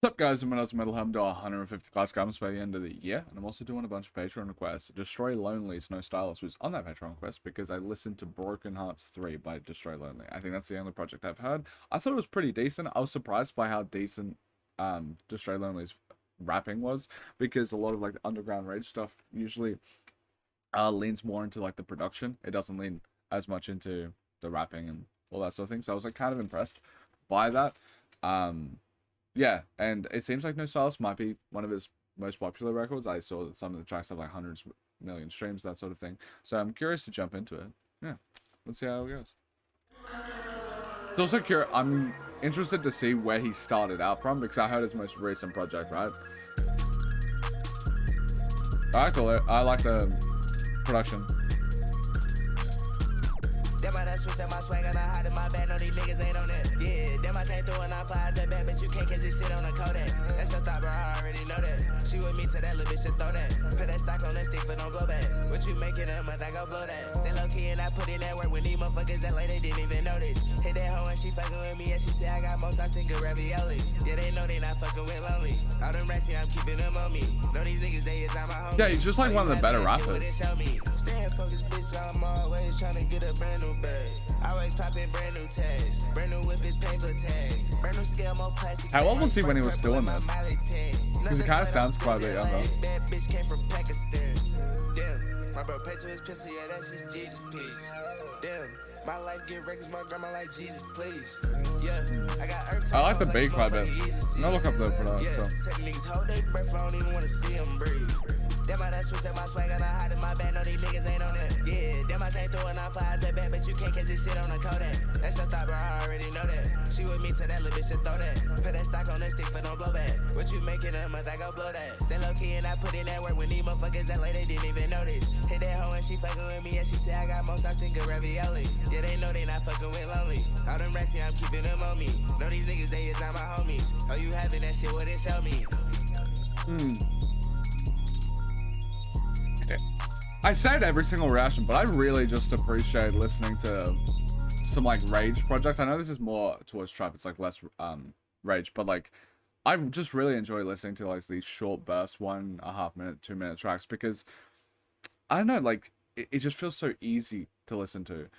What's up guys, I'm AUSSIE METALHEAD. I'm doing 150 class garments by the end of the year, and I'm also doing a bunch of Patreon requests. Destroy Lonely's No Stylist was on that Patreon request because I listened to Broken Hearts 3 by Destroy Lonely. I think that's the only project I've heard. I thought it was pretty decent. I was surprised by how decent Destroy Lonely's rapping was, because a lot of like the underground rage stuff usually leans more into like the production. It doesn't lean as much into the rapping and all that sort of thing. So I was like kind of impressed by that. Yeah, and it seems like No Stylist might be one of his most popular records. I saw that some of the tracks have like hundreds of million streams, that sort of thing. So I'm curious to jump into it. Yeah, let's see how it goes. It's also curious. I'm interested to see where he started out from, because I heard his most recent project, right? I like the production. Damn, I done switched up my swag and I hide in my bag. No, these niggas ain't on that. Yeah, damn, I came through and I fly as a bat, but you can't catch this shit on a Kodak. That's your thought, bro, I already know that. She with me to that little bitch and throw that. Put that stock on that stick, but don't blow back. What you making a month, I go blow that. Stay low key and I put in that work when these motherfuckers that like they didn't even notice. Hit that hoe and she fucking with me and she said I got most, I think of ravioli. Yeah, they know they not fucking with lonely. All them rats, yeah, I'm keeping them on me. Know these niggas, they is not my homie. Yeah, he's just like one of the better rappers. Staying focused, bitch, I'm always trying to get a brand new bag. Always popping brand new tags. Brand new whip is paper tag. Brand new scale, more plastic. How old was he when he was doing this? Because it kind of sounds quite a bit younger. Bad bitch came from Pakistan. Damn, my bro paid to his pistol, yeah, that's his Jesus, please. Damn, my life get wrecked, my grandma like Jesus, please. Yeah, I got earth. I like the beat quite a bit. I'm gonna look up the production. Yeah, take niggas hold their breath, I don't even wanna see them breathe. Damn, I done switched up my swag and I hide in my bag. No, these niggas ain't on that. Yeah, damn, I came through and I fly as a bat, but you can't catch this shit on a Kodak. That's your thought, bro, I already know that. She with me to that little bitch and throw that. Put that stock on that stick, but don't blow back. What you making a month, I go blow that. Stay low key and I put in that work when these motherfuckers that like they didn't even notice. Hit that hoe and she fucking with me and she said I got most, I think of ravioli. Yeah, they know they not fucking with lonely. All them rats, yeah, I'm keeping them on me. Know these niggas, they is not my homies. Oh, you having that shit, what it show me? I said every single reaction, but I really just appreciate listening to some like rage projects. I know this is more towards trap, it's like less rage, but like I just really enjoy listening to like these short bursts, 1.5 minute, 2 minute tracks, because I don't know, like it just feels so easy to listen to,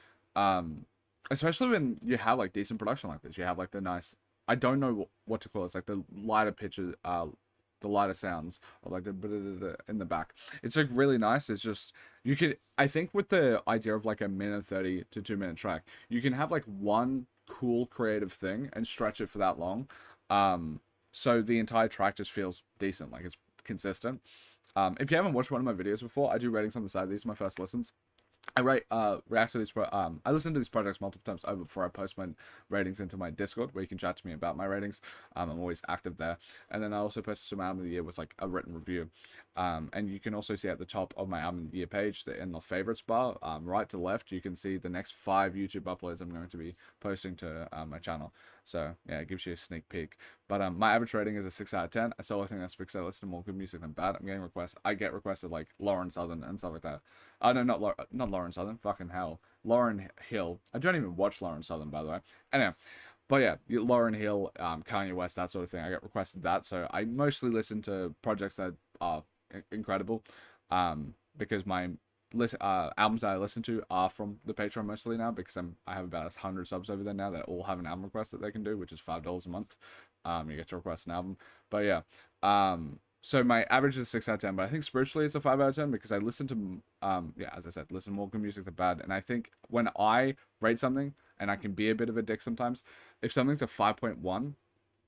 especially when you have like decent production like this. You have like the nice, I don't know what to call it, it's like the lighter pitches, the lighter sounds, or like the in the back. It's like really nice. It's just, you could, I think with the idea of like a 1:30 to 2 minute track, you can have like one cool creative thing and stretch it for that long. So the entire track just feels decent, like it's consistent. If you haven't watched one of my videos before, I do ratings on the side. These are my first listens. I react to these. I listen to these projects multiple times over before I post my ratings into my Discord, where you can chat to me about my ratings. I'm always active there, and then I also post some album of the year with like a written review. And you can also see at the top of my album of the year page, in the favorites bar, right to left, you can see the next 5 YouTube uploads I'm going to be posting to my channel. So yeah, it gives you a sneak peek. But my average rating is a 6 out of 10. I still think that's because I listen to more good music than bad. I'm getting requests. I get requested like Lauren Southern and stuff like that. No, not Lauren Southern. Fucking hell, Lauren Hill. I don't even watch Lauren Southern, by the way. Anyway, but yeah, Lauren Hill, Kanye West, that sort of thing. I get requested that, so I mostly listen to projects that are incredible. Because my albums that I listen to are from the Patreon mostly now, because I have about 100 subs over there now that all have an album request that they can do, which is $5 a month. You get to request an album. But yeah, so my average is 6 out of 10, but I think spiritually it's a 5 out of 10, because I listen to yeah, as I said, listen to more good music than bad. And I think when I rate something, and I can be a bit of a dick sometimes, if something's a 5.1,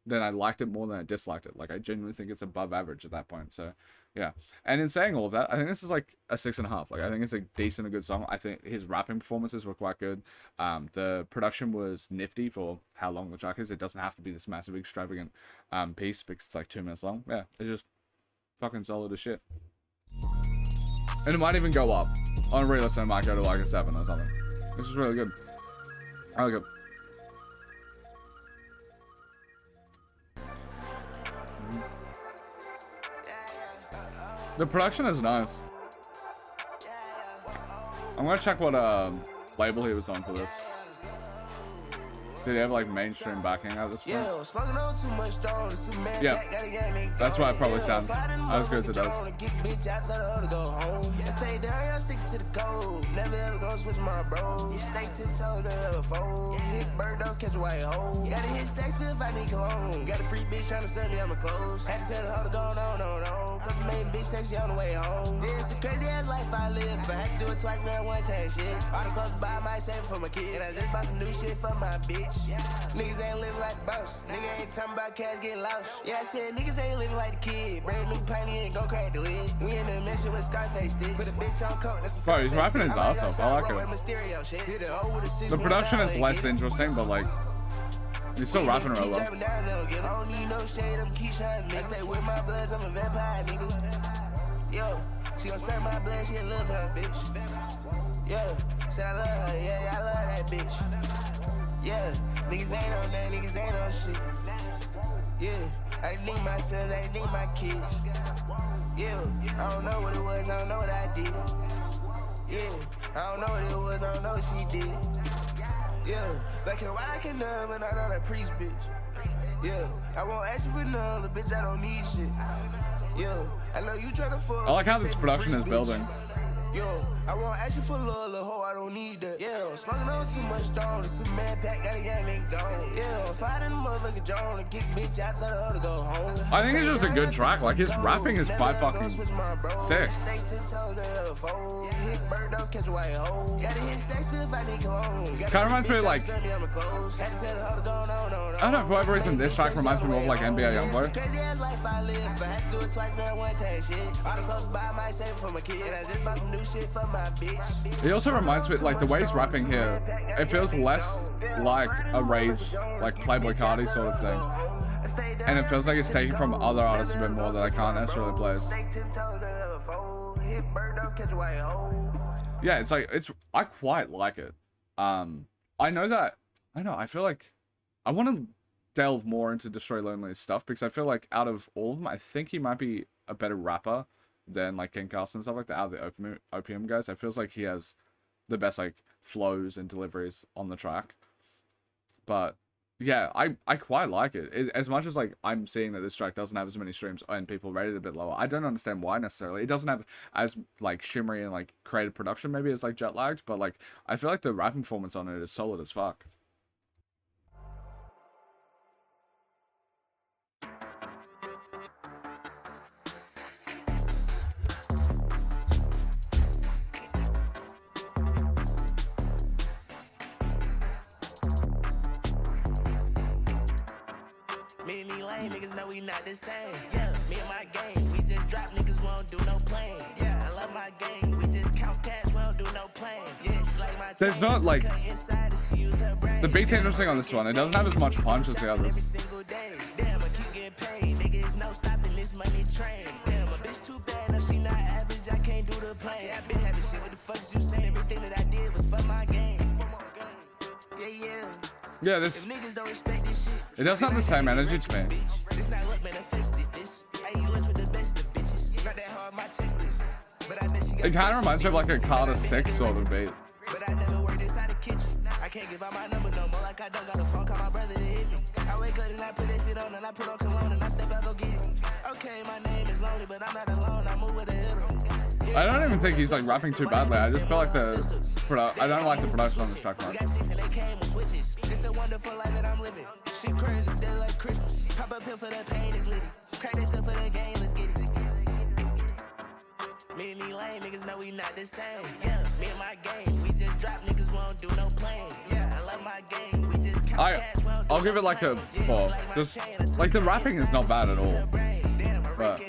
then I liked it more than I disliked it. Like, I genuinely think it's above average at that point. So yeah, and in saying all of that, I think this is like a 6.5. Like, I think it's a decent, a good song. I think his rapping performances were quite good. The production was nifty for how long the track is. It doesn't have to be this massive, extravagant piece, because it's like 2 minutes long. Yeah, it's just fucking solid as shit. And it might even go up. On re-listen, it might go to like a 7 or something. This is really good. Really good. The production is nice. I'm gonna check what label he was on for this. Did he have like mainstream backing at this point? Yeah, smoking on too much strong. Yeah, that's why it probably sounds as good as it does. Stay down, stick to the code. Never ever gonna switch my bro. Stay 10 toes, never ever fold. Hit bird, don't catch a white hole. Gotta hit sex if I need cologne. Got a free bitch tryna sell me on my clothes. Had to tell her how to go on. Cause the main bitch said she on the way home. Yeah, it's a crazy ass life I live. If I had to do it twice, man, one time shit. All the clothes buy my save for my kid. And I just bought some new shit for my bitch. Niggas ain't living like the boss. Nigga ain't talking about cash getting lost. Yeah, I said niggas ain't living like the kid. Brand new piney ain't gon' crack the lid. We in the mission with Scarface stick. Put a bitch on coat. Bro, he's rapping his ass off. I like it. The production is less interesting, but like, he's still rapping real well. I don't need no shade, I'm keep shining. I stay with my bloods, I'm a vampire, nigga. Yo, she gon' serve my blood, she love her, bitch. Yo, say I love her, yeah, I love that bitch. Yeah, niggas ain't on that, niggas ain't on shit. Yeah, I didn't need my sons, I didn't need my kids. Yeah, I don't know what it was, I don't know what I did. Yeah, I don't know what it was, I don't know what she did. Yeah, back here I can love, but I know that priest, bitch. Yeah, I won't ask you for none, bitch, I don't need shit. Yeah, I know you tryna fuck. I like how this production is building. Yo, I won't ask you for love, little hoe, I don't need that. Yeah, smoking on too much strong, this a man pack, got a gang ain't gone. Yeah, fighting the motherfucking John and kick bitch out, tell her to go home. I think it's just a good track. Like, his rapping is quite fucking sick. Kind of reminds me of like, I don't know, for whatever reason, this track reminds me more of like NBA Youngboy. He also reminds me, like, the way he's rapping here, it feels less like a Rage, like Playboy Cardi sort of thing. And it feels like it's taken from other artists a bit more that I can't necessarily place. Yeah, it's like, I quite like it. I know that, I feel like I want to delve more into Destroy Lonely's stuff, because I feel like out of all of them, I think he might be a better rapper than like King Castle and stuff like that. Out of the OPM guys, it feels like he has the best like flows and deliveries on the track. But yeah, I quite like it. As much as like I'm seeing that this track doesn't have as many streams and people rate it a bit lower, I don't understand why necessarily. It doesn't have as like shimmery and like creative production maybe as like Jet Lagged, but like I feel like the rapping performance on it is solid as fuck. Niggas know we not the same. Yeah, me and my gang, we just drop niggas, won't do no playing. Yeah, I love my gang, we just count cash, we don't do no playing. Yeah, she like my there's not like the beat's interesting on this one. It doesn't have as much punch as the others. Damn, I keep getting paid. Niggas no stopping this money train. Damn, a bitch too bad, no she not average. I can't do the play. I been having shit. What the fuck is you saying? Everything that I did was for my game. Yeah. Yeah, this. It doesn't have the same energy to me. It kind of reminds me of like a Carter 6 sort of beat. But I never worked inside the kitchen. I can't give out my number no more, like I don't got a phone, call my brother to hit me. I wake up and I put that shit on and I put on cologne and I step out, go get it. Okay, my name is lonely, but I'm not alone. I move with a hitter. I don't even think he's like rapping too badly. I just feel like I don't like the production on this track much. It's a wonderful life that I'm living. Shit crazy, dead like Christmas. Pop a pill for the pain is litty. Crack that stuff for the game, let's get it. Me and me lame niggas know we not the same. Yeah, me and my gang, we just drop niggas, won't do no playing. Yeah, I love my gang, we just count cash, I'll give it like a 4. Just like the rapping is not bad at all. But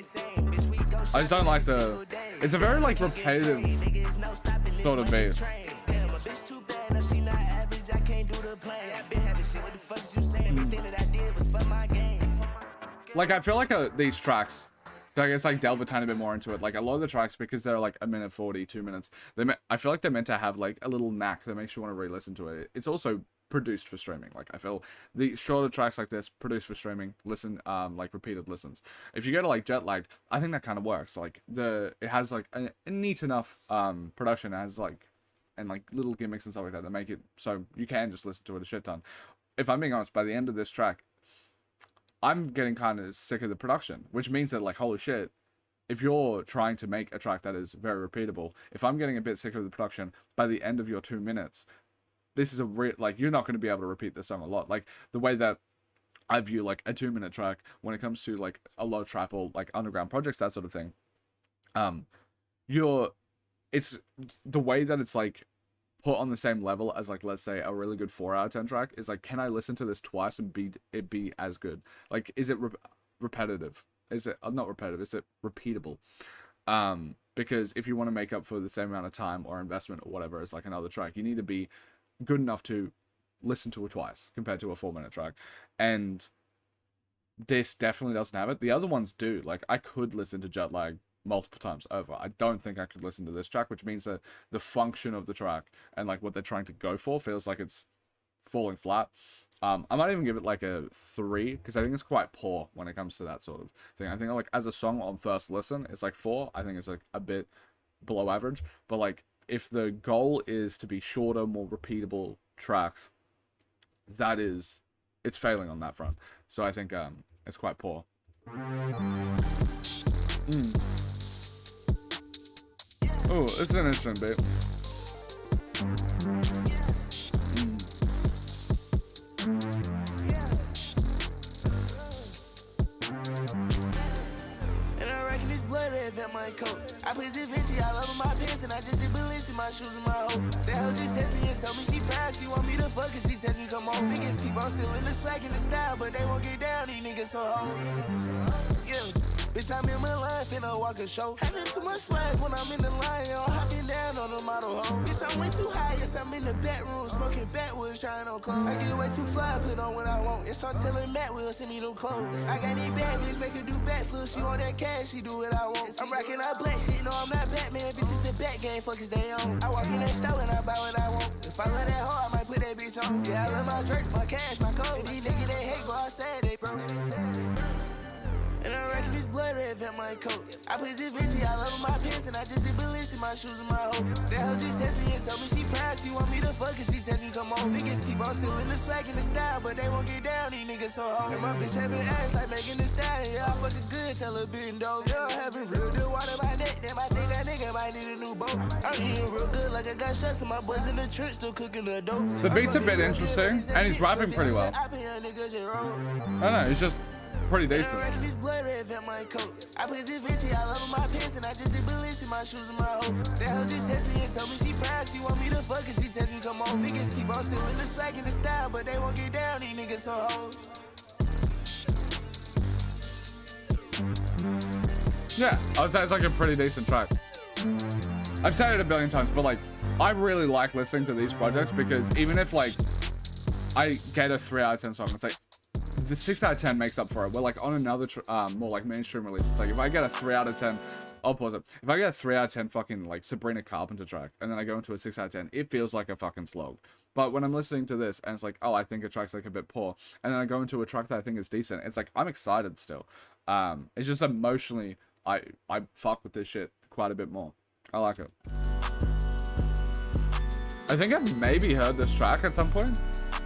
I just don't like the. It's a very like repetitive sort of beat. Like I feel like these tracks, so I guess like delve a tiny bit more into it. Like a lot of the tracks, because they're like a minute 40, 2 minutes. I feel like they're meant to have like a little knack that makes you want to re-listen to it. It's also produced for streaming. Like I feel the shorter tracks like this produced for streaming, listen like repeated listens. If you go to like Jet Lagged, I think that kind of works. Like it has like a neat enough production, as like and like little gimmicks and stuff like that make it so you can just listen to it a shit ton. if I'm being honest, by the end of this track, I'm getting kind of sick of the production, which means that, like, holy shit, if you're trying to make a track that is very repeatable, if I'm getting a bit sick of the production, by the end of your 2 minutes, this is like, you're not going to be able to repeat this song a lot. Like, the way that I view, like, a 2-minute track when it comes to, like, a lot of trap or, like, underground projects, that sort of thing, it's the way that it's, like, put on the same level as, like, let's say a really good 4 out of 10 track is like, can I listen to this twice and be as good? Like, is it repetitive? Is it not repetitive? Is it repeatable? Because if you want to make up for the same amount of time or investment or whatever as, like, another track, you need to be good enough to listen to it twice compared to a 4-minute track. And this definitely doesn't have it. The other ones do. Like, I could listen to Jet Lag multiple times over. I don't think I could listen to this track, which means that the function of the track and, like, what they're trying to go for feels like it's falling flat. I might even give it, like, a 3, because I think it's quite poor when it comes to that sort of thing. I think, like, as a song on first listen, it's like 4. I think it's, like, a bit below average. But, like, if the goal is to be shorter, more repeatable tracks, it's failing on that front. So I think it's quite poor. Oh, this is an interesting bit. And I reckon this blood red at my coat. I put this Vinci all over my pants, and I just did balance in my shoes and my hoe. That hoe just text me and told me she proud, she want me to fuck, and she text me come on. Niggas keep on still in the swag and the style, but they won't get down, these niggas so hoe. Yeah. Bitch, I'm in my line, finna walk a show. Having too much swag when I'm in the line, yo. Hopping down on the model home. Bitch, I went too high, yes, I'm in the bedroom. Smoking backwoods, trying on clothes. I get way too fly, put on what I want. And start telling Matt will send me new clothes. I got these bad bitch, make her do backflips. She want that cash, she do what I want. I'm rocking out black shit, no, I'm not Batman. Bitch, it's the back game, fuck is they on. I walk in that store and I buy what I want. If I love that hoe, I might put that bitch on. Yeah, I love my drink, my cash, my code. And these niggas, they hate, go outside, they broke. And I reckon this blood red at my coat. I put this Vinci all over my pants, and I just did balance in my shoes and my hoe. That hoe just text me and told me she proud, she want me to fuck, and she text me come on. Niggas keep on still in the swag and the style, but they won't get down, these niggas so hoe. And my bitch having ass like making the style, yeah, I fucking good, tell her been dope. Yeah, having real good water by neck, then I think that nigga might need a new boat. I'm eating real good like I got shots, and my boys in the trench still cooking the dope. The beat's a bit interesting, and he's rapping pretty well. I don't know, he's just pretty decent. I put this Vinci all over my pants, and I just did balance in my shoes and my hoe. That hoe just text me and told me she proud, she want me to fuck, and she text me come on. Niggas keep on still in the swag and the style, but they won't get down, these niggas so hoes. Yeah, I would say it's like a pretty decent track. I've said it a billion times, but, like, I really like listening to these projects because even if, like, I get a 3 out of 10 song, it's like the 6 out of 10 makes up for it. We're, like, on another more, like, mainstream release. It's like, if I get a 3 out of 10, I'll pause it. If I get a 3 out of 10 fucking, like, Sabrina Carpenter track, and then I go into a 6 out of 10, it feels like a fucking slog. But when I'm listening to this, and it's like, oh, I think a track's, like, a bit poor, and then I go into a track that I think is decent, it's like, I'm excited still. It's just emotionally, I fuck with this shit quite a bit more. I like it. I think I've maybe heard this track at some point.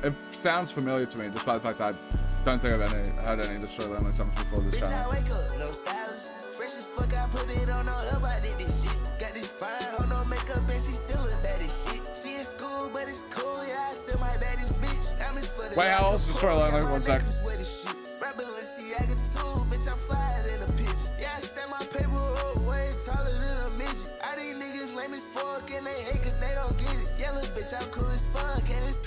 It sounds familiar to me, despite the fact that I don't think I've heard any of the Shirley Only songs before this channel. I wake up, no stylist. Fresh as fuck, I put it on up, I did this shit. Got this fine, hold no makeup, and she still a bad as shit. She in school, but it's cool, yeah, I still my baddest bitch. I'm for the wait, how old is the Shirley Only? 1 sec. Bitch, I'm flyer than a pigeon. Yeah, I stand my paper up way taller than a midget. I these niggas lame as fuck, and they hate cause they don't get it. Yellow bitch, I'm cool as fuck, and it's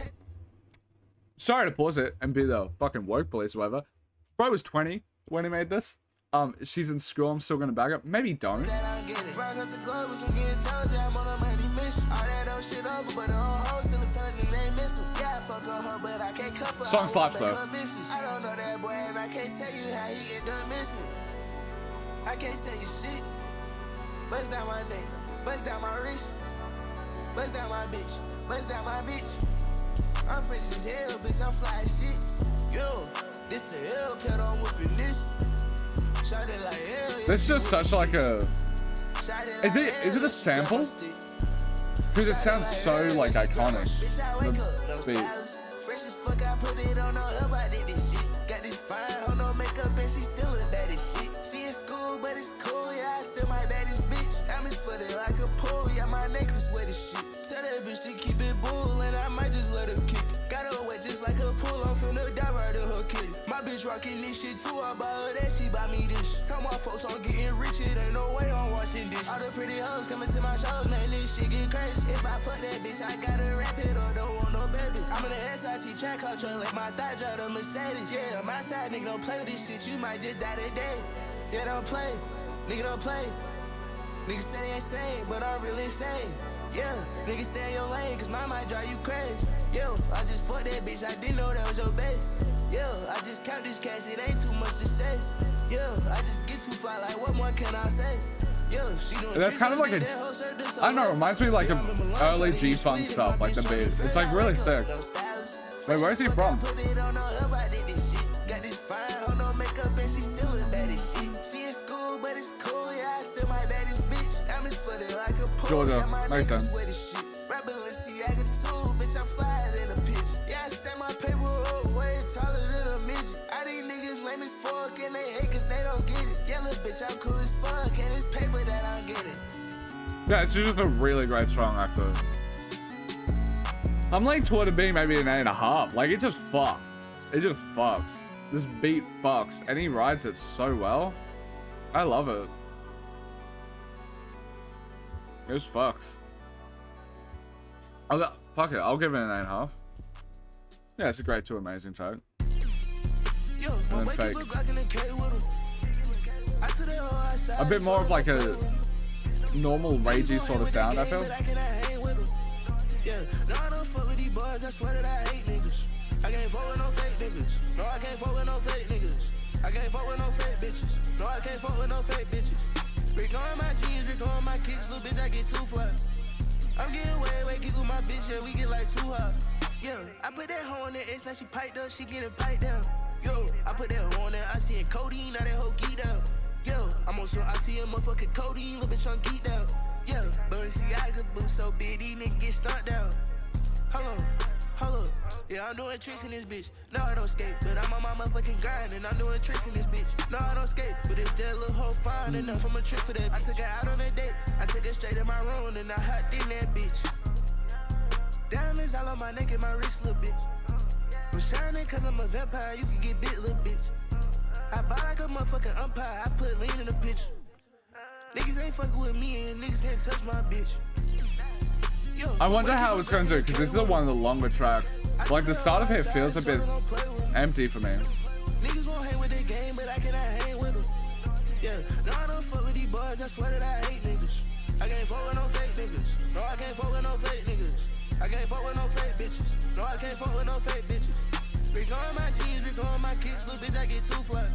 Sorry to pause it and be the fucking woke police or whatever. Bro was 20 when he made this. She's in school, I'm still gonna back up. Maybe don't. Song slaps though. I don't know that boy, and I can't tell you how he get done missing. I can't tell you shit. Bust down my neck, bust down my wrist, bust down my bitch, bust down my bitch. I'm fresh as hell, bitch, I'm fly as shit. Yo, this a Hellcat, I'm whipping this. Shot it like hell, yeah. This is just such like a... Is it a sample? Because it sounds so like iconic. The beat. it on her up, I did this shit. Got this fine, hold no makeup, and she still look bad as shit. She in school, but it's cool, yeah, I still my baddest bitch. I'm as footed like a pool, yeah, my necklace wet as shit. Tell that bitch to keep it bull, and I might just let her kick it. Got her wet just like a pool, I'm finna dive right in her kitty. My bitch rockin' this shit too, I buy her that, she buy me this. Tell my folks I'm getting rich, it ain't no way I'm washing this. All the pretty hoes coming to my shows, man, this shit get crazy. If I fuck that bitch, I gotta rap it or don't want no baby. I'm in the SIT track culture, like my thigh drive the Mercedes. Yeah, my side nigga don't play with this shit, you might just die today. Yeah, don't play, nigga don't play. Niggas say they insane, but I'm really insane. Yeah, niggas stay in your lane, cause mine might drive you crazy. Yo, I just fucked that bitch, I didn't know that was your baby. Yo, I just count this cash, it ain't too much to say. Yo, I just get too fly, like what more can I say? Yo, she doing That's kind of like a, I don't know, it reminds me of like of early G-Funk stuff, like the beat. It's like really sick. Wait, where is he from? Got this fine, hold no makeup, and she still look bad as shit. She in school, but it's cool, yeah, I still my baddest bitch. I'm as footed like a pool, Georgia, yeah, my makes sense. necklace wet as shit. Rapping Balenciaga too, bitch, I'm flyer than a pigeon. Yeah, I stand my paper up way taller than a midget. I these niggas lame as fuck, and they hate cause they don't get it. Yeah, little bitch, I'm cool as fuck, and it's paper that I'm getting. Yeah, it's just a really great song, actually. I'm leaning toward it being maybe an 8.5. Like, it just fucks. It just fucks. This beat fucks, and he rides it so well. I love it. It just fucks. Fuck it, I'll give it an 8.5. Yeah, it's a great to amazing track. And then Fake. A bit more of like a normal ragey sort of sound, I feel. Yeah, no, I don't fuck with these boys, I swear that I hate niggas. I can't fuck with no fake niggas. No, I can't fuck with no fake niggas. I can't fuck with no fake bitches. No, I can't fuck with no fake bitches. Rick on my jeans, Rick on my kicks, little bitch, I get too fly. I'm getting way, kick with my bitch, yeah, we get like too hot. Yeah, I put that hoe on that X, now she piped up, she getting piped down. Yo, I put that hoe on that, I see in codeine, now that hoe geeked out. Yo, I'm on some, I see a motherfucking codeine, little bitch, I'm geeked out. Yeah, Balenciaga boots so big, these niggas get stunned out. Hold up. Yeah, I'm doing tricks in this bitch. No, I don't skate, but I'm on my motherfucking grind, and I'm doing tricks in this bitch. No, I don't skate, but if that little hoe fine enough, I'm a trip for that. I took her out on a date, I took her straight in my room, and I hopped in that bitch. Diamonds all on my neck and my wrist, little bitch. I'm shining cause I'm a vampire, you can get bit, little bitch. I buy like a motherfucking umpire, I put lean in the picture. Niggas ain't fucking with me, and niggas can't touch my bitch. I wonder how it's going to do, because this is one of the longer tracks. Like, the start of it feels a bit empty for me. Niggas won't hang with their game, but I cannot hang with them. Yeah, no, I don't fuck with these boys, I swear that I hate niggas. I can't fuck with no fake niggas. No, I can't fuck with no fake niggas. I can't fuck with no fake bitches. No, I can't fuck with no fake bitches. Rick on my jeans, Rick on my kicks, little bitch, I get too fly.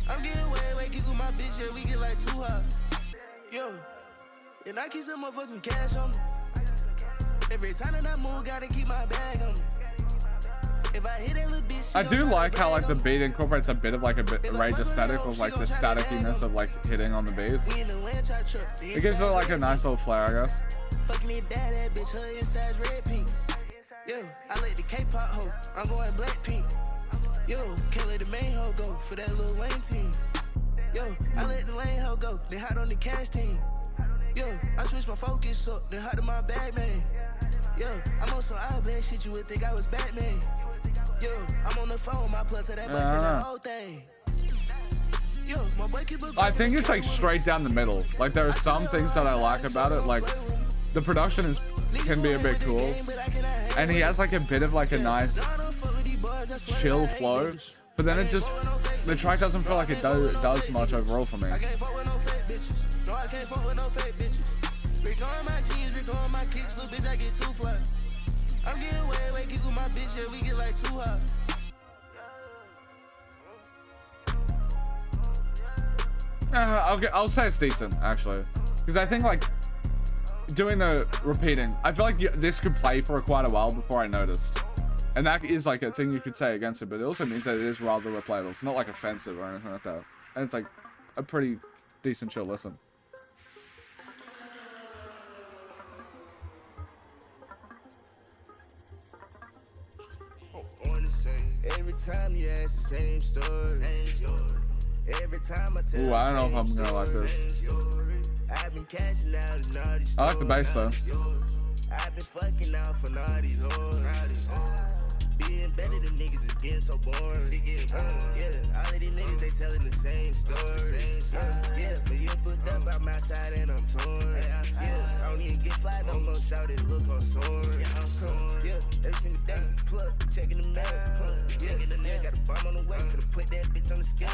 I'm getting way, kick with my bitch, yeah, we get like too hot. Yo, and I keep some motherfucking cash on me. Every time that I move, gotta keep my bag on me. If I hit that little bitch, I do like how like the beat incorporates a bit of like a bit rage aesthetic of like the staticiness of like hitting on the beats. It gives it like a nice little flair, I guess. Fucking it, that bitch, her inside's red pink. Yo, I let the K-pop hoe, I'm going black pink. Yo, can't let the main hoe go for that little lame team. Yo, I let the lane hoe go, they hot on the cash team. Yo, I switched my focus up, then hot to my bag, man. Yo, I'm on some eyeband shit, you would think I was Batman. Yo, I'm on the phone, my plug to that boy said the whole thing. Yo, my boy keep I think it's like straight down the middle. Like there are some things that I like about it, like the production can be a bit cool, and he has like a bit of like a nice chill flow, but then the track doesn't feel like it does much overall for me. I can't fuck with no fake bitches. No, I can't fuck with no fake bitches. Rick on my jeans, Rick on my kicks, little bitch, I get too fly. I'm getting way, kick with my bitch, yeah, we get like too hot. I'll say it's decent actually, because I think like doing the repeating, I feel like this could play for quite a while before I noticed, and that is like a thing you could say against it, but it also means that it is rather replayable. It's not like offensive or anything like that, and it's like a pretty decent chill listen. On the same. Every time you ask the same story. Every time I tell Ooh, I don't know if I'm gonna like this. I've been cashing out in all these I like the bass though. I've been fucking out for all these hoes. Being better than niggas is getting so boring. Yeah, all of these niggas, they telling the same story. Yeah, but you put up by my side and I'm torn. Yeah, I don't even get fly no more, shout it, look, I'm soaring. Yeah, every single day, plug, checking the mail. Yeah, got a bomb on the way, could've put that bitch on the scale.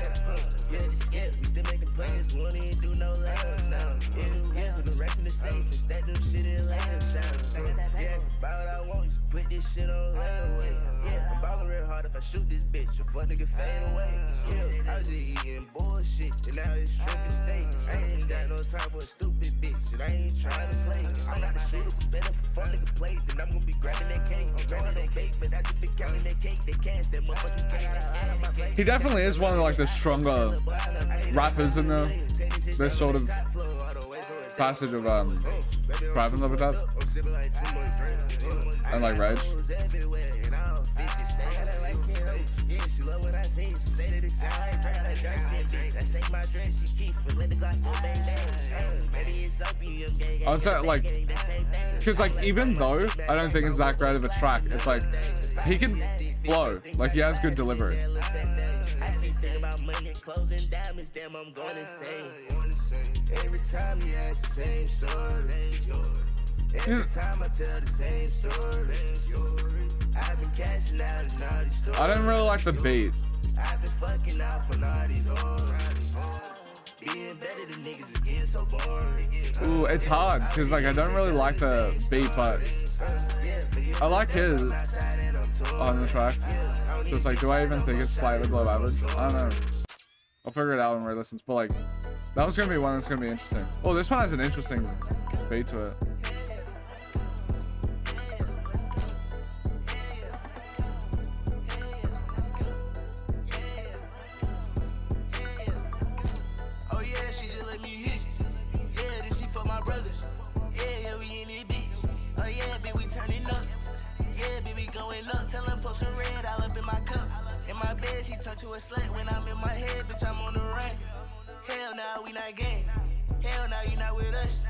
Yeah, we still making plans, won't even do no labs now. Yeah, put the rest in the safe and stack them shit in labs. Yeah, buy what I want, just put this shit on layaway. Yeah, I'm ballin' real hard if I shoot this bitch, a fuck nigga fade away. Yeah, I was just eating bullshit, and now it's shrimping steak. I ain't got no time for a stupid bitch, and I ain't trying to play. I'm not a shooter, but better for fuck nigga play, then I'm gonna be grabbing that cake. I'm grabbing that cake, but I just been counting that cake, they cash that motherfucking cake. He definitely is one of like the stronger rappers in this sort of passage of Private Love with that and like Rage. I would say like, because like even though I don't think it's that great of a track, it's like he can flow, like he has good delivery. Every time you ask the same story. Every time I tell the same story. I've been cashing out in all these stores. I didn't really like the beat. I've been fucking out for all these hoes. Being better than niggas is getting so boring. Ooh, it's hard because like I don't really like the beat, but I like his on the track. So it's like, do I even think it's slightly below average? I don't know. I'll figure it out when we listen. But like, that was gonna be one that's gonna be interesting. Oh, this one has an interesting beat to it. Oh yeah, she just let me hit. Yeah, this shit for my brothers. Yeah, we in this bitch. Oh yeah, bitch, we turning up. Yeah, baby, going up. Tell them post some red all up in my cup. In my bed, she turned to a slut. When I'm in my head, bitch, I'm on the run. Hell nah, we not gang. Hell nah, you not with us.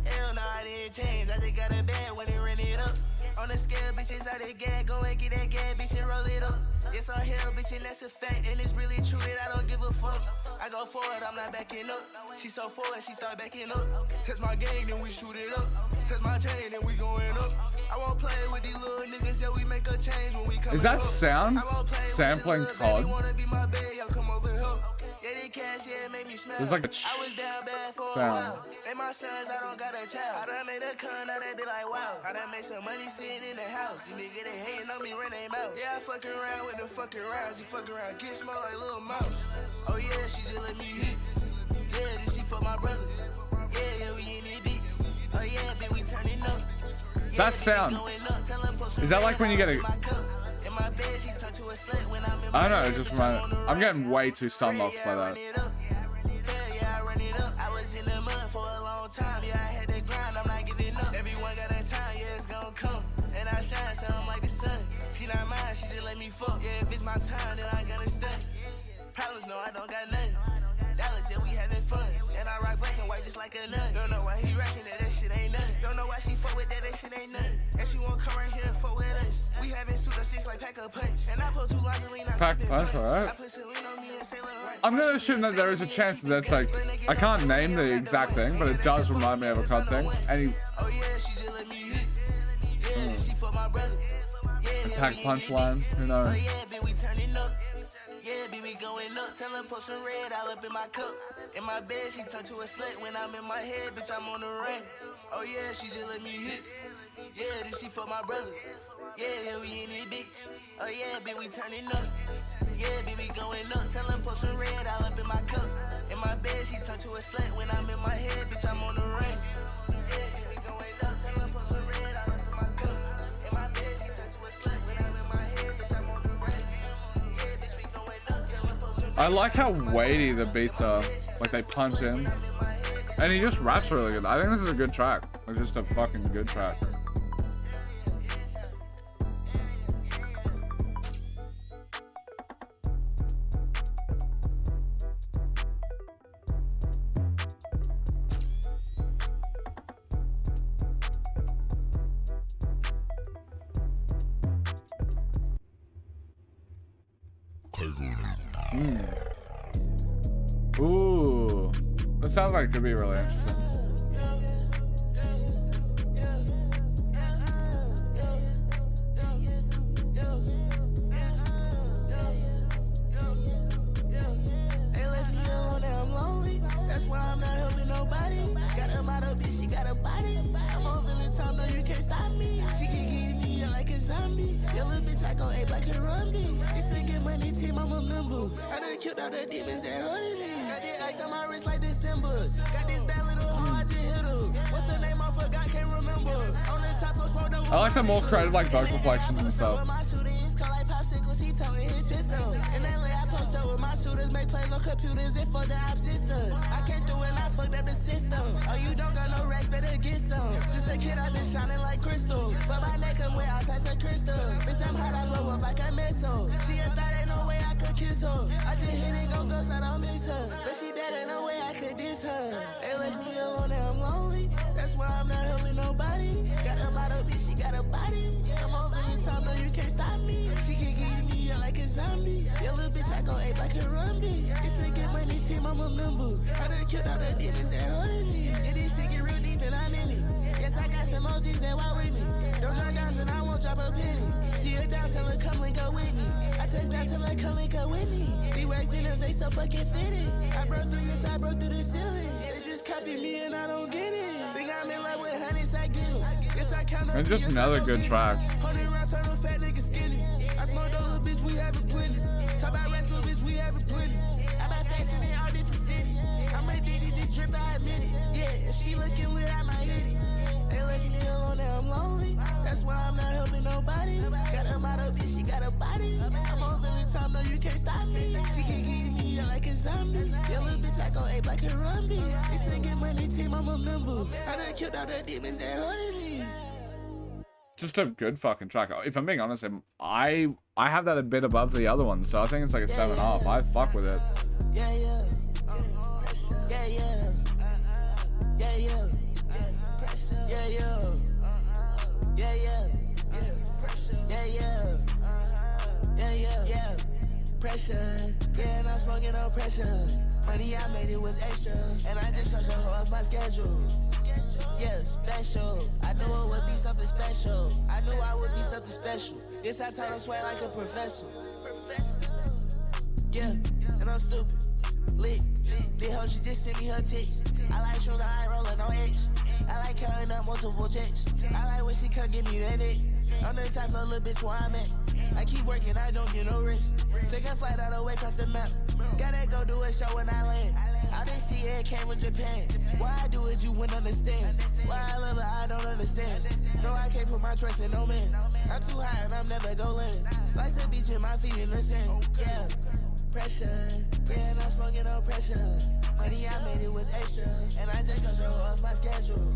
Hell nah, I didn't change. I just got a bad when they ran it up. On the scale, bitches out the gag. Go and get that gag, bitch, and roll it up. It's on hell, bitch, and that's a fact. And it's really true that I don't give a fuck. I go forward, I'm not backing up. She so forward, she start backing up. Test my game, then we shoot it up. Test my chain, then we going up. I won't play with these little niggas, yeah, we make a change when we come. Is that sound sampling COD? There's like a sound. They my sons, I don't got a child. I done made a con, now they be like, wow. I done made some money sitting in the house. You nigga, they hating on me, run they mouth. Yeah, I fuck around with the fucking rounds. You fuck around, get small like little mouse. Oh yeah, she just let me hit. Yeah, this shit for my brother. Yeah, we in this bitch. Oh yeah, bitch, we turning up. That sound. Is that like when you get a... I don't know, it just reminded... I'm getting way too stun locked by that. I was in the mud for a long time. Yeah, I had to grind, I'm not giving up. Everyone got a time, yeah, it's gonna come. And I shine, so I'm like the sun. She not mine, she just let me fuck. Yeah, if it's my time, then I gonna stay. Problems, no, I don't got nothing. Dallas, yeah, we having fun. And I rock black and white just like a nun. Don't know why he reckon that shit ain't nothing. Don't know why she fuck with that shit ain't nothing. And she won't come right here and fuck with us. We having suit or six like pack a punch. And I put 2 lines of lean, Pack punch, alright. I'm gonna assume that there is a chance that that's like, I can't name the exact thing, but it does remind me of a COD thing. And he... Oh yeah, she just let me hit. Yeah, this shit for my brother. The pack punchline, who knows? Oh yeah, bitch, we turning up. Yeah, baby, going up. Tell them post some red all up in my cup. In my bed, she turned to a slut. When I'm in my head, bitch, I'm on the run. Oh yeah, she just let me hit. Yeah, this shit for my brother. Yeah, we in this bitch. Oh yeah, bitch, we turning up. Yeah, baby, going up. Tell them post some red all up in my cup. In my bed, she turned to a slut. When I'm in my head, bitch, I'm on the run. Yeah, baby, going up. Tell them post some red all up in my cup. In my bed, she turned to a slut. When I'm in my head, bitch, I'm on the run. I like how weighty the beats are. Like they punch in. And he just raps really good. I think this is a good track. It's just a fucking good track. Ooh, that sounds like it could be really interesting. I done killed all the demons that hurting me. Got this ice on my wrist like December. Got this bad little hard to hit her. What's the name? I forgot, can't remember. On the top of smoke, I like the more creative like vocal flexions and stuff. my shooters call like popsicles, he toting his pistol. And then I post up with my shooters, make plays on computers and for the op sisters. I can't do it, I fucked up the system. Oh, you don't got no racks, better get some. Since a kid, I've been shining like crystals. But my neck come with all types of crystals. Bitch, I'm hot, I blow up like a missile. She a thought, ain't no way I could kiss her. I just hit it, go ghost, I don't miss her. But she dead, ain't no way I could diss her. They left me alone and I'm lonely. That's why I'm not helping nobody. Got a model, bitch, she got a body. I'm over in time, no, you can't stop me. She can get me like a zombie. Your little bitch, I go ape like a rumby. It's a get money team, I'm a member. I done killed all the demons that hurting me. Yeah, this shit get real deep and I'm in it. Yes, I got some emojis that walk with me. Don't drop down and I won't drop a penny. See her down, tell her come link up with me. I take that, tell her come link up with me. These wax dinners, they so fucking fitted. I broke through this, I broke through the ceiling. They just copy me and I don't get it. Think I'm in love with hundreds, I get them. Yes, I count up. And just another good track. 100 rounds, turn a fat nigga skinny. I smoke those little bitch, we having plenty. Talk about rest, little bitch, we having plenty. I buy fashion in all different cities. I'm addicted to drip, I admit it. Yeah, if she looking lit, I might hit it. They let me alone, now I'm lonely. That's why I'm not helping nobody. Got a model, bitch, she got a body. I'm over in time, no, you can't stop me. She can get me like a zombie. Your little bitch, I go ape like a rumby. It's a get money team, I'm a member. I done killed all the demons that hurting me. Just a good fucking track. If I'm being honest, I have that a bit above the other one, so I think it's like a 7.5. I fuck with it. Yeah, yeah. Yeah, yeah. Yeah, yeah. Yeah, yeah. Yeah, yeah. Yeah, yeah. Yeah, yeah. Yeah. Pressure. Yeah, and I'm smoking no pressure. Money I made it was extra. And I just touched a hoe off my schedule. Yeah, special. I knew it would be something special. I knew I would be something special. Yes, I tell her swear like a professor. Yeah, and I'm stupid. Lit. The hoe, she just sent me her text. I like shows, I like rolling on X. I like carrying up multiple checks. I like when she come give me that dick. I'm the type of little bitch where I'm at. I keep working, I don't get no rest. Take a flight out of the way, cross the map. Gotta go do a show when I land. I didn't see it came from Japan. Why I do it, you wouldn't understand. Why I love her, I don't understand. No, I can't put my trust in no man. I'm too high and I'm never gon' land. Like the beach and my feet in the sand. Yeah. Pressure, yeah, and I'm smoking no pressure. Money I made it was extra, and I just control off my schedule.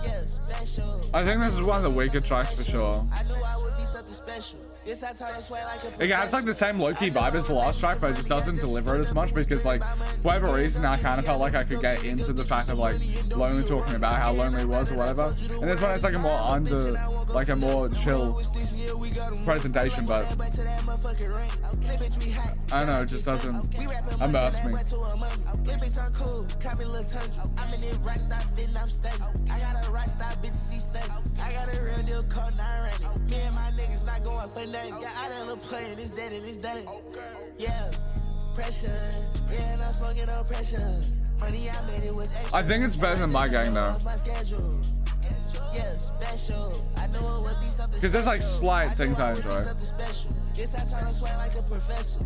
Yeah, special. I think this is one of the weaker tracks for sure. I knew I would be something special. Yes, I told her swear like a It has like the same low-key vibe as the last track, but it just doesn't deliver it as much because like, for whatever reason, I kind of felt like I could get into the fact of like Lonely talking about how lonely he was or whatever. And this one is like a more like a more chill presentation, but I don't know, it just doesn't immerse me. I got a rock star bitch, she stay. I got a real deal called 9 Me and my niggas not going for nothing. Yeah, I done look playing, it's dead and it's dead. Yeah, pressure. Yeah, and I'm smoking no pressure. Money I made it was extra. I think it's better than my gang though. Yeah, special. I know it would be something. Because there's like slight things I enjoy. Yes, I told her swear like a professor.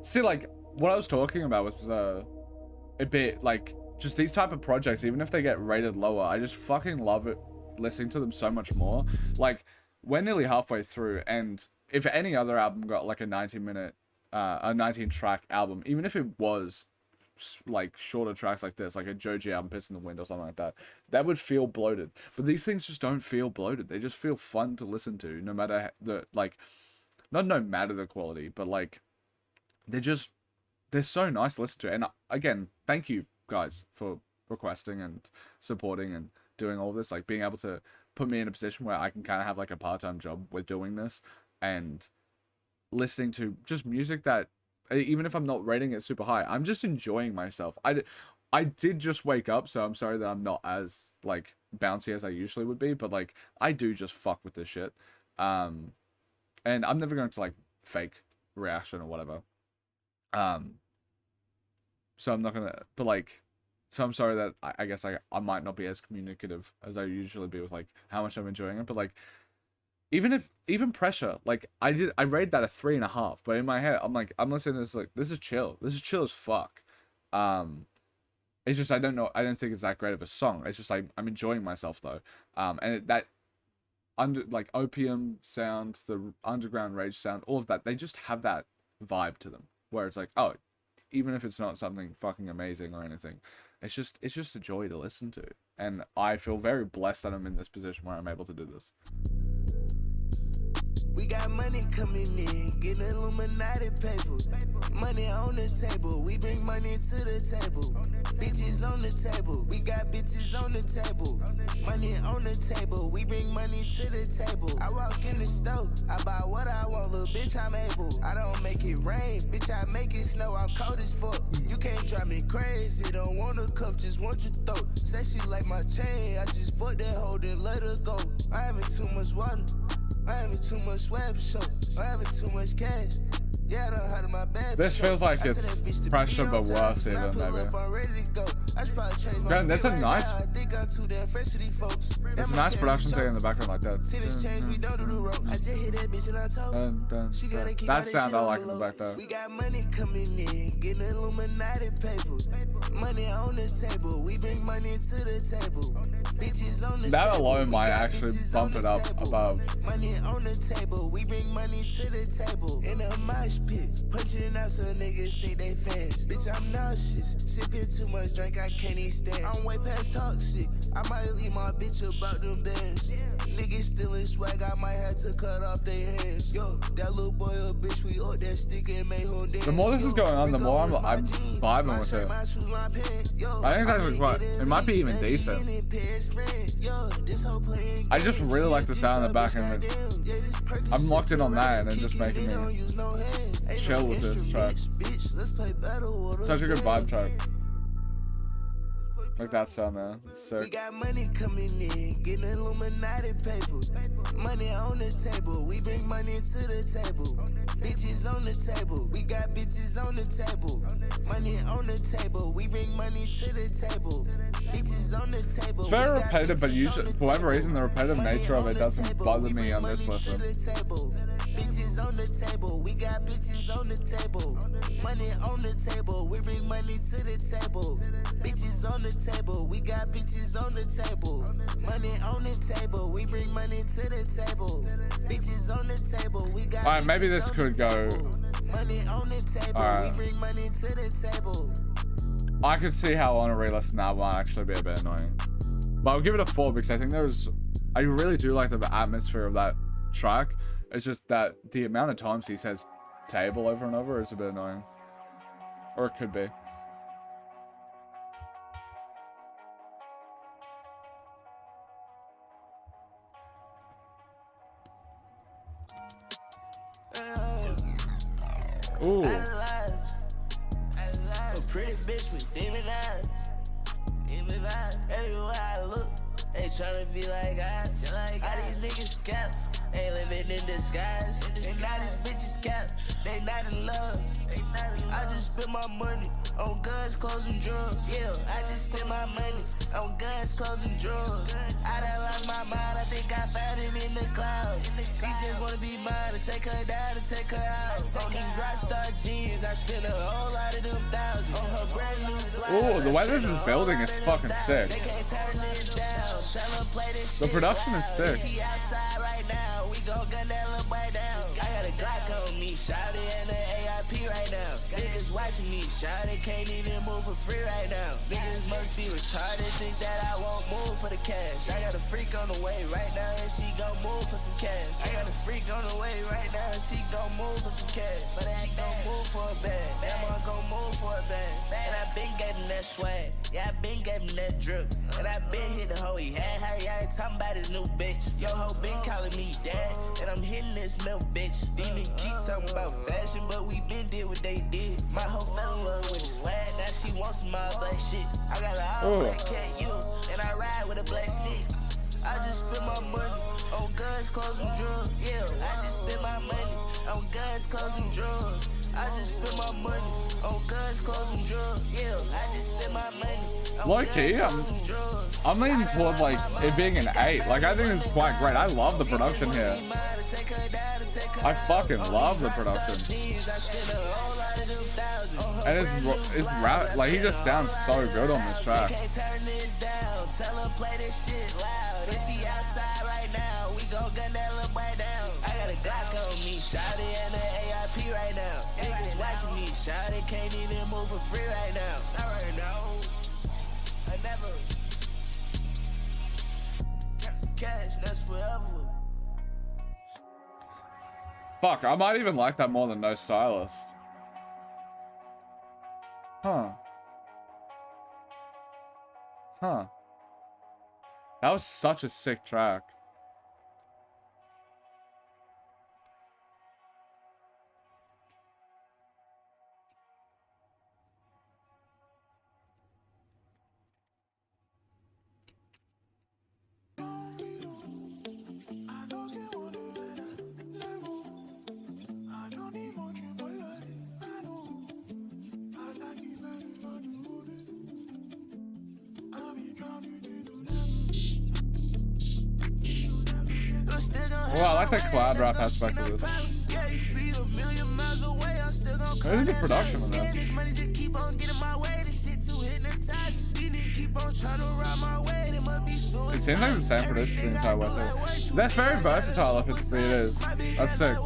See, like, what I was talking about was a bit, like, just these type of projects, even if they get rated lower, I just fucking love it, listening to them so much more. Like, we're nearly halfway through, and if any other album got, like, a 19-track album, even if it was, like, shorter tracks like this, like a Joji album, Piss in the Wind or something like that, that would feel bloated. But these things just don't feel bloated. They just feel fun to listen to, no matter the, like, not no matter the quality, but, like, they're so nice to listen to. And again, thank you guys for requesting and supporting and doing all this, like being able to put me in a position where I can kind of have like a part-time job with doing this and listening to just music that, even if I'm not rating it super high, I'm just enjoying myself. I did just wake up, so I'm sorry that I'm not as like bouncy as I usually would be, but like I do just fuck with this shit. And I'm never going to like fake reaction or whatever. So I'm not gonna, but like, so I'm sorry that I guess I might not be as communicative as I usually be with like how much I'm enjoying it, but like, even Pressure, like I rated that a 3.5, but in my head I'm like, I'm listening to this like, this is chill as fuck. It's just I don't think it's that great of a song. It's just like I'm enjoying myself though. And that like Opium sound, the Underground Rage sound, all of that, they just have that vibe to them where it's like, oh, even if it's not something fucking amazing or anything, it's just a joy to listen to. And I feel very blessed that I'm in this position where I'm able to do this. We got money coming in, getting Illuminati paper. Money on the table, we bring money to the table. Bitches on the table, we got bitches on the table. Money on the table, we bring money to the table. I walk in the store, I buy what I want, little bitch, I'm able. I don't make it rain, bitch, I make it snow, I'm cold as fuck. You can't drive me crazy, don't want a cup, just want your throat. Say she like my chain, I just fuck that hoe, then let her go. I having too much water. I having too much web show. I having too much cash. Yeah, I don't have my bad. This feels like it's Pressure but worse even maybe. Damn, that's a nice. It's a nice production thing in the background like that. That sound I like in the back there. We got money coming in, getting Illuminati paper. Money on the table, we bring money to the table. Bitches on the that alone might actually bump it up above. Money on the table, we bring money to the table. In a mosh pit, punching out so niggas think they fans. Bitch, I'm nauseous, sipping too much drink, I can't even stand. I'm way past toxic, I might leave my bitch about them bands. Niggas stealing swag, I might have to cut off their hands. Yo, that little boy or bitch, we up that stick and made her dance. The more this is going on, the more I'm vibing with it. I think it's actually quite, it might be even decent. I just really like the sound in the back end. I'm locked in on that and it's just making me chill with this track. Such a good vibe track. Like that sound there. Sick. We got money coming in, getting Illuminati paper. Money on the table, we bring money to the table. Bitches on the table, we got bitches on the table. Money on the table, we bring money to the table. Bitches on the table. It's very repetitive, but usually, for whatever reason, the repetitive nature of it doesn't bother me on this listen. Bitches on the table, we got bitches on the table. Money on the table, we bring money to the table. Bitches on the table, we got bitches on the table. Money on the table, we bring money to the table. Bitches on the table, we got. Alright, maybe this could go. Money on the table, we bring money to the table. I could see how on a re-listen that might actually be a bit annoying. But I'll give it a 4 because I think I really do like the atmosphere of that track. It's just that the amount of times he says table over and over is a bit annoying. Or it could be. Ooh. A pretty bitch with demon eyes. Demon eyes. Everywhere I look, they tryna be like I. All these niggas cap, they living in disguise. And now these bitches cap, they not in love. I just spend my money on guns, clothes, and drugs. Yeah, I just spend my money on guns, clothes, and drugs. I done lost my mind, I think I found him in the clouds. She just wanna be mine, to take her down and take her out. On these rockstar jeans, I spent a whole lot of them thousands. On her brand new slide. Ooh, the way this is building is fucking sick. The production is sick. Outside right now, we gon' gun that little boy down. I got a Glock on me, shot it and an AIP right now. Niggas watching me, shot it, can't even move for free right now. Niggas must be retarded, think that I won't move for the cash. I got a freak on the way right now, and she gon' move for some cash. I got a freak on the way right now, and she gon' move for some cash. But I ain't gon' move for a bag, damn, I'm gon' move for for a bag. And I been gave him that swag. Yeah, I been gave him that drip. And I been hit the hoe he had. Hey, I ain't talking about his new bitch. Yo, hoe been calling me dad. And I'm hitting this milk bitch. These niggas keep talking about fashion, but we been did what they did. My hoe fell in love with the swag. Now she wants some all black shit. I got an all black cat, you. And I ride with a black stick. I just spend my money on guns, clothes, and drugs. Yeah, I just spend my money on guns, clothes, and drugs. I just spend my money on guns, clothes, and drugs. Yeah, I just spend my money on Low key, I'm leaning toward like it being an 8. Like I think it's quite great. I love the production here. I fucking love the production. And it's rap, like he just sounds so good on this track. Tell him play this shit loud. If he outside right now, we gon' gun that little boy down. I got a Glock on me, shawty, and an AIP right now. Niggas watching me, shawty, can't even move for free right now. Not right now. I never. Cash, that's forever. Fuck, I might even like that more than No Stylist. Huh. Huh. That was such a sick track. Oh, I like that cloud rap aspect of this. Maybe the production on this. It seems like the same producer the entire way through. That's very versatile if it is. That's sick.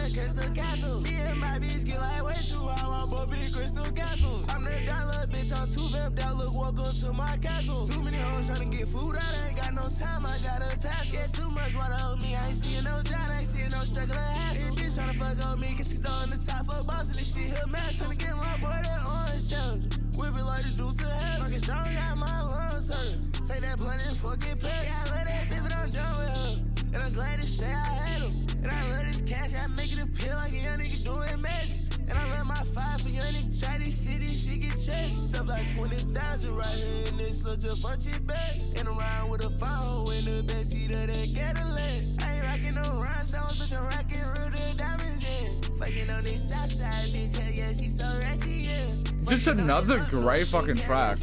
Crystal castle. Me and my bitch get like way too high. I'm a big crystal castle. I'm the dollar bitch on 2 vamp that look welcome to my castle. Too many hoes trying to get food. I ain't got no time. I gotta pass. Get too much water on me. I ain't seeing no job. I ain't seeing no struggle or hassle. This bitch trying to fuck on me. Cause she throwing the top for boss. And this shit here mad. Trying to get my boy that orange challenge. Whip it like the deuce to hell. Fucking strong. Got my lungs hurt. Take that blunt and fuck it back. Yeah, I love that bitch but I'm done with her. And I'm glad to say I had him. And I love this cash, I make it appeal like a young nigga doing magic. And I love my 5 for young nigga, try this shit, this shit get chased. Stuff like 20,000 right here in this little bunch of bag. And around with a phone in the backseat of that Cadillac. I ain't rocking no rhinestones, but I'm rocking real the diamonds in. Fucking on this south side, bitch, hell yeah, she so ratchet, yeah. Just another great fucking track.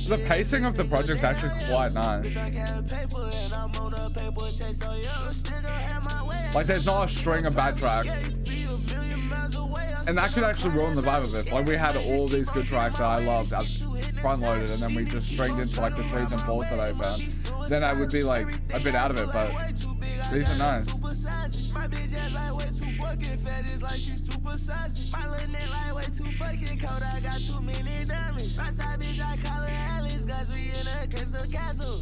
The pacing of the project's actually quite nice. Like there's not a string of bad tracks. And that could actually ruin the vibe of it. Like we had all these good tracks that I loved front loaded and then we just stringed into like the 3s and 4s that I found. Then I would be like a bit out of it, but these are nice. My bitch ass like way too fucking fat, it's like she super sized. My little neck like way too fucking cold, I got too many diamonds. My style bitch, I call her Alice, cause we in a crystal castle.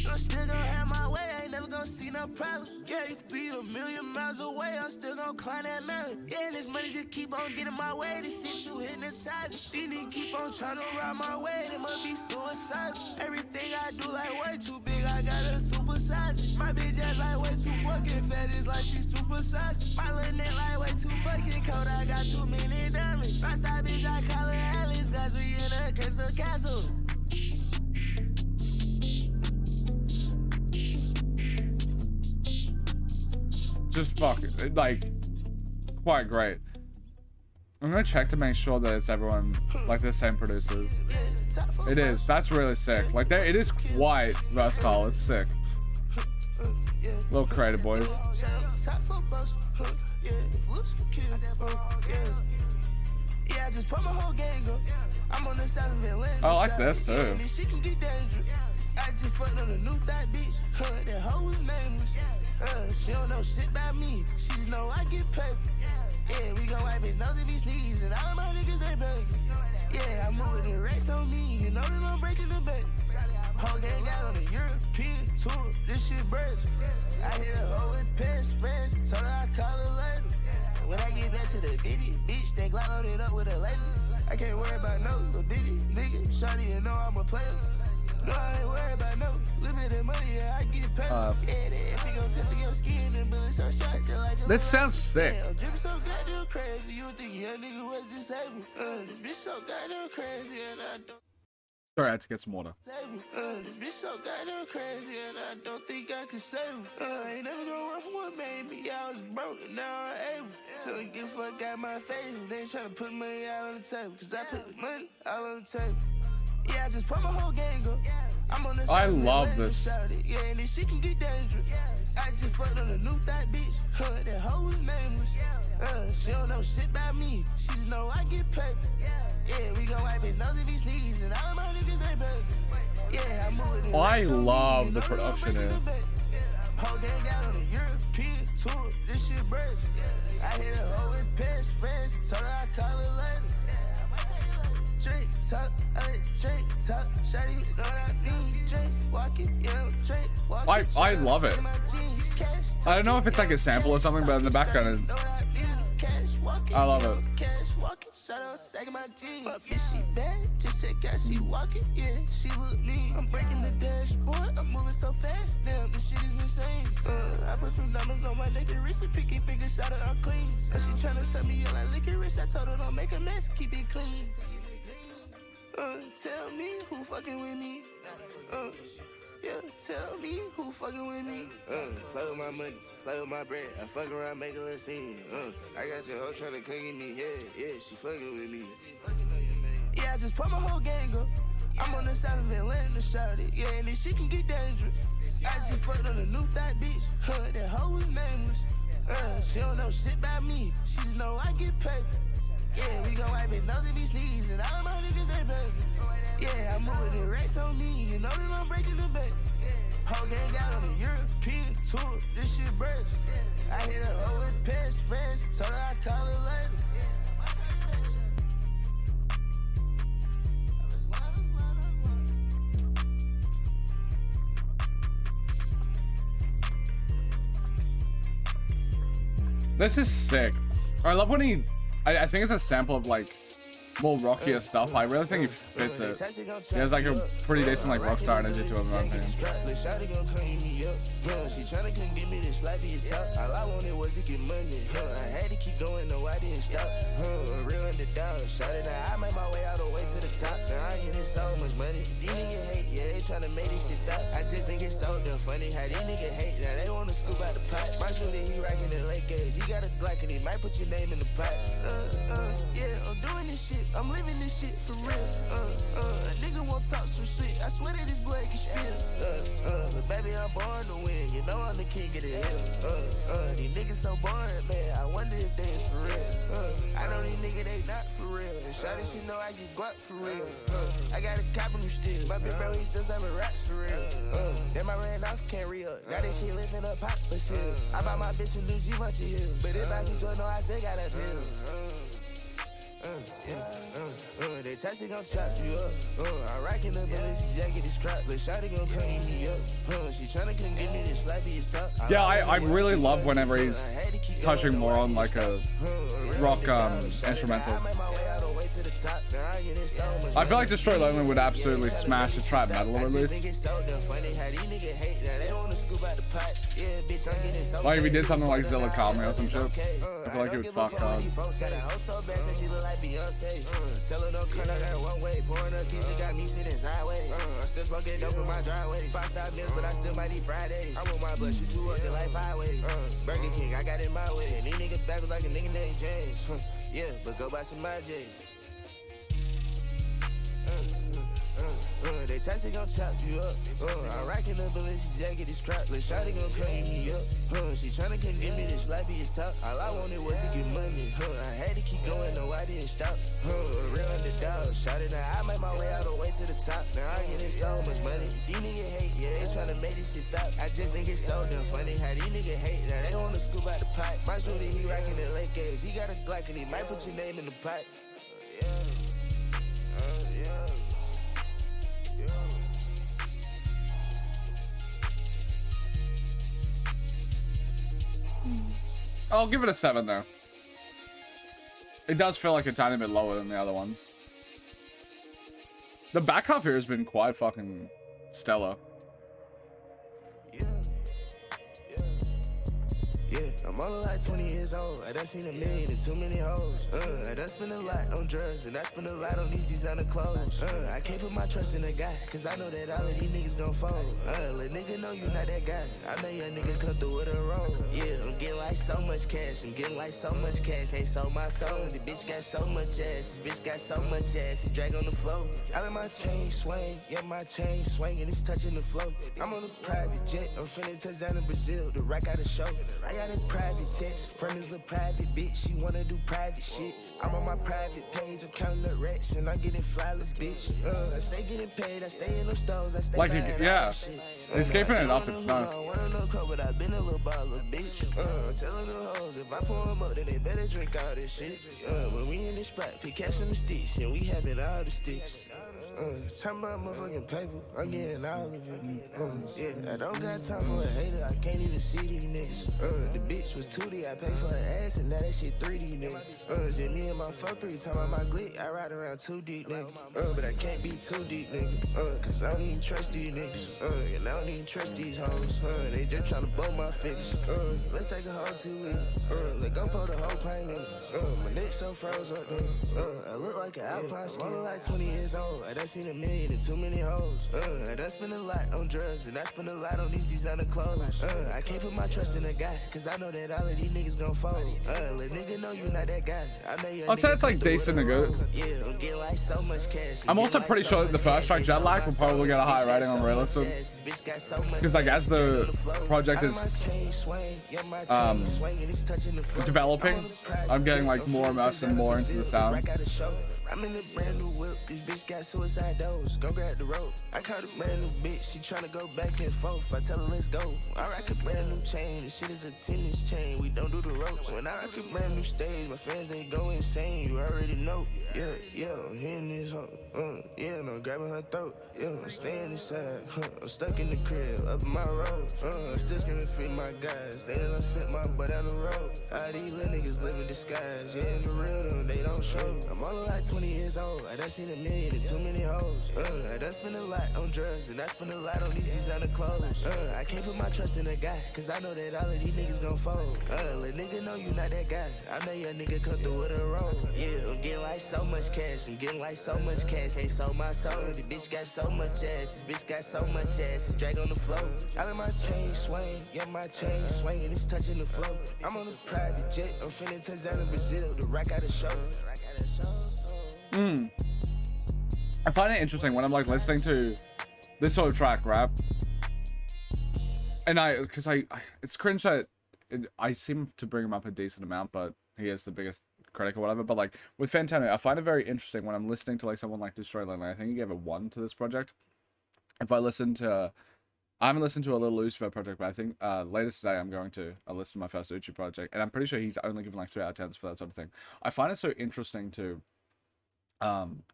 I'm still gonna have my way, I ain't never gonna see no problems. Yeah, you could be a million miles away, I'm still gonna climb that mountain. Yeah, this money just keep on getting my way, this shit too hypnotizing. These niggas keep on trying to ride my way, they must be suicidal. Everything I do like way too big, I gotta supersize it. My bitch ass like way too fucking fat, it's like she supersized. My little neck like way too fucking cold, I got too many diamonds. My style bitch, I call her Alice, cause we in a crystal castle. Just fuck it, like quite great. I'm gonna check to make sure that it's everyone like the same producers. It is. That's really sick. Like it is quite versatile. It's sick. Little creative boys. I like this too. I just fucked on a new thigh bitch. That hoe was nameless. She don't know shit about me. She just know I get paid. Yeah, we gon' wipe his nose if he sneeze. And all of my niggas, they bang. Yeah, I move the racks on me. You know that I'm breaking the bank. Whole gang got on a European tour. This shit breaks. I hit a hoe with Paris, France. Told her I call her later. When I get back to the bitty, bitch, they glock loaded up with a laser. I can't worry about no little bitty nigga. Shawty, you know I'm a player. No, I ain't worried about no little bit of money. Yeah, I get paid. Yeah, if you gon' cut through your skin and bullets so short, just like a This sounds sick. I'm dripping so goddamn crazy. You think young nigga was disabled? This bitch so goddamn crazy, and I don't. Sorry, I had to get some water. This bitch so goddamn crazy, and I don't think I can save him. I ain't never gonna run from what made me. I was broke, and now I'm able. Till I get fuck out my face, and they tryna put money all on the table. Cause I put the money all on the table. Yeah, I just put my whole gang up. I'm on the I love this. Yeah, and this shit can get dangerous. I just fucked on a new thigh bitch. That hoe was nameless. She don't know shit about me. She just know I get paid. Yeah, we gon' wipe his nose if he sneezes. And all of my niggas, they baby. Yeah, I move it. I love the production here. Whole gang got on a European tour. This shit breaks. I hit a hoe with Paris, France. Told her I call her later. Drink talk, drink talk, shawty, know what I mean? Drink walking, yeah, drink walking. I love it. I don't know if it's like a sample or something, but in the background, I love it. Shut up, sagging my jeans. My bitch, she bad, just check out, she walking, yeah, she look mean. I'm breaking the dashboard, I'm moving so fast, damn, this shit is insane. I put some numbers on my naked wrist and picky finger, shot her unclean. Now she tryna set me up like licorice, I told her don't make a mess, keep it clean. Tell me who fucking with me. Yeah, tell me who fucking with me. Play with my money, play with my bread. I fuck around, make a little scene. I got your hoe tryna come get me. Yeah, she fucking with me. Yeah, I just put my whole gang up. I'm on the side of Atlanta, shawty. Yeah, and this shit can get dangerous. I just fucked on a new thigh bitch. That hoe was nameless. She don't know shit about me. She just know I get paid. Yeah, we gon' wipe his nose if he sneezes. And all of my niggas, they baby. Yeah, I'm moving the racks on me. You know that I'm breaking the bank. Whole gang got on a European tour. This shit breaks. I hit a hoe with Paris, France. Told her I call her later. This is sick. I love when he. I think it's a sample of like more rockier stuff. I really think he fits it. He has like a pretty decent like rockstar energy to him, in my opinion. She tryna come give me the slappiest top. All I wanted was to get money. I had to keep going, no, I didn't stop. Real underdog, shot it out. I made my way all the way to the top. Now I getting so much money. These niggas hate, yeah, they tryna make this shit stop. I just think it's so damn funny how these niggas hate. Now they wanna scoop out the pot. My shooter, he rockin' the late gaze. He got a Glock and he might put your name in the pot. Yeah, I'm doing this shit. I'm living this shit for real. A nigga won't talk some shit. I swear that his blood can spill. But baby, I'm born to win. You know I'm the king of the hill. These niggas so boring, man. I wonder if they is for real. I know these niggas, they not for real. And shawty, she know I get guap for real. I got a cop him still. My big bro, he still serving raps for real. Then my ran off, can't re-up. Got this shit lifting up pop for shit. I bought my bitch a new G-Munchie Hill. But if I see sweat, no, I still got a pill. They testing gon' chop you up. I'm rocking the Balenciaga jacket, this crap. But shawty gon' come eat me up. She tryna come give me this slappiest top. Yeah, I really love whenever he's touching more on like a rock instrumental. I feel like Destroy Lonely would absolutely smash a trap metal release. Like if he did something like Zilla Call Me or some shit, I feel like it would fuck hard. Tell her don't cut out that one way. Pouring up kitchen got me sitting sideways. Still smoking dope in my driveway. 5-star meals, but I still might eat Fridays. I want my blood, shoot you up just like 5 ways. Burger King, I got it my way. And these niggas back was like a nigga named James. Yeah, but go buy some J. They testing gon' chop you up. I'm rocking the Balenciaga jacket, this crap. Let shawty gon' come eat me up. She tryna come give me this slappiest top. All I wanted was to get money. I had to keep going, no, I didn't stop. Real underdog, shot it out. I made my way all the way to the top. Now I getting so much money. These niggas hate, yeah, they tryna make this shit stop. I just think it's so damn funny how these niggas hate. Now they wanna scoop out the pot. My shooter, he rocking the late gaze. He got a Glock and he might put your name in the pot. I'll give it a 7 though. It does feel like a tiny bit lower than the other ones. The back half here has been quite fucking stellar. Yeah, I'm only like 20 years old. I done seen a million and too many hoes. I done spent a lot on drugs and I spent a lot on these designer clothes. I can't put my trust in a guy, cause I know that all of these niggas gon' fold. Let nigga know you not that guy. I know your nigga come through with a roll. Yeah, I'm getting like so much cash. I'm getting like so much cash. Ain't sold my soul. The bitch got so much ass. This bitch got so much ass. It drag on the floor. I let my chain swing. Yeah, my chain swing and it's touching the floor. I'm on a private jet. I'm finna touch down in Brazil. The rack out of show. I got a private text, friend is a private bitch, she wanna do private shit. I'm on my private page, I'm counting the racks, and I'm getting flawless, bitch. I stay getting paid, I stay in those stores, I stay like, buying yeah, all shit. escaping it up, it's nice. I wanna know coke, but I been a little baller, bitch. I'm telling the hoes, if I pour them up, then they better drink all this shit. When we in this spot, pick cash on the sticks, and we having all the sticks. Talking about motherfucking paper, I'm getting all of it. Yeah, I don't got time for a hater, I can't even see these niggas. The bitch was 2D, I paid for her ass, and now that shit 3D, nigga. Just me and my fuck 3 talking about my glick, I ride around too deep, nigga. But I can't be too deep, nigga. Cause I don't even trust these niggas. And I don't even trust these hoes. They just tryna blow my figures. Let's take a whole 2 weeks. Let go pour the whole pint in. My neck so froze up, nigga. I look like an alpine ski. I'm like 20 years old. I done seen a million and too many hoes. I done spent a lot on drugs and I spent a lot on these designer clothes. I can't put my trust in a guy, cause I know that all of these niggas gon' fold. Let nigga know you not that guy. I know your I'd say it's like decent and good. Yeah, I'm getting like so much cash. I'm also pretty sure that the first track, Jet Lag, will probably get a high rating on Realism. Because like as the project is developing, I'm getting like more immersed and more into the sound. I'm in a brand new whip, this bitch got suicide doors. Go grab the rope. I caught a brand new bitch, she tryna go back and forth. I tell her let's go. I rock a brand new chain, this shit is a tennis chain. We don't do the ropes. When I rock a brand new stage, my fans they go insane. You already know. Yeah, I'm hitting this hoe. Yeah, no grabbing her throat. Yeah, I'm staying inside. I'm stuck in the crib, up in my road. Still screaming free my guys. They done sent my butt down the road. All these little niggas live in disguise. Yeah, in the real though, they don't show. I'm only like 20 years old. I done seen a million and too many hoes. I done spent a lot on drugs and I spent a lot on these designer clothes. I can't put my trust in a guy, cause I know that all of these niggas gon' fold. Let nigga know you not that guy. I know your nigga come through with a roll. Yeah, I'm getting like so much cash. I'm getting like so much cash. Ain't sold my soul. The bitch got so much ass. This bitch got so much ass. It drag on the floor. I let my chain swing. Yeah, my chain swing and it's touching the floor. I'm on a private jet. I'm finna touch down in Brazil. The rack out of show. I find it interesting when I'm like listening to this sort of track, right? And because it's cringe that I seem to bring him up a decent amount, but he is the biggest critic or whatever. But like with Fantano, I find it very interesting when I'm listening to like someone like Destroy Lonely. I think he gave a 1 to this project. If I listen to, I haven't listened to a Little Lucifer project, but I think later today I'm going to listen to my first Uchi project, and I'm pretty sure he's only given like 3 out of 10s for that sort of thing. I find it so interesting to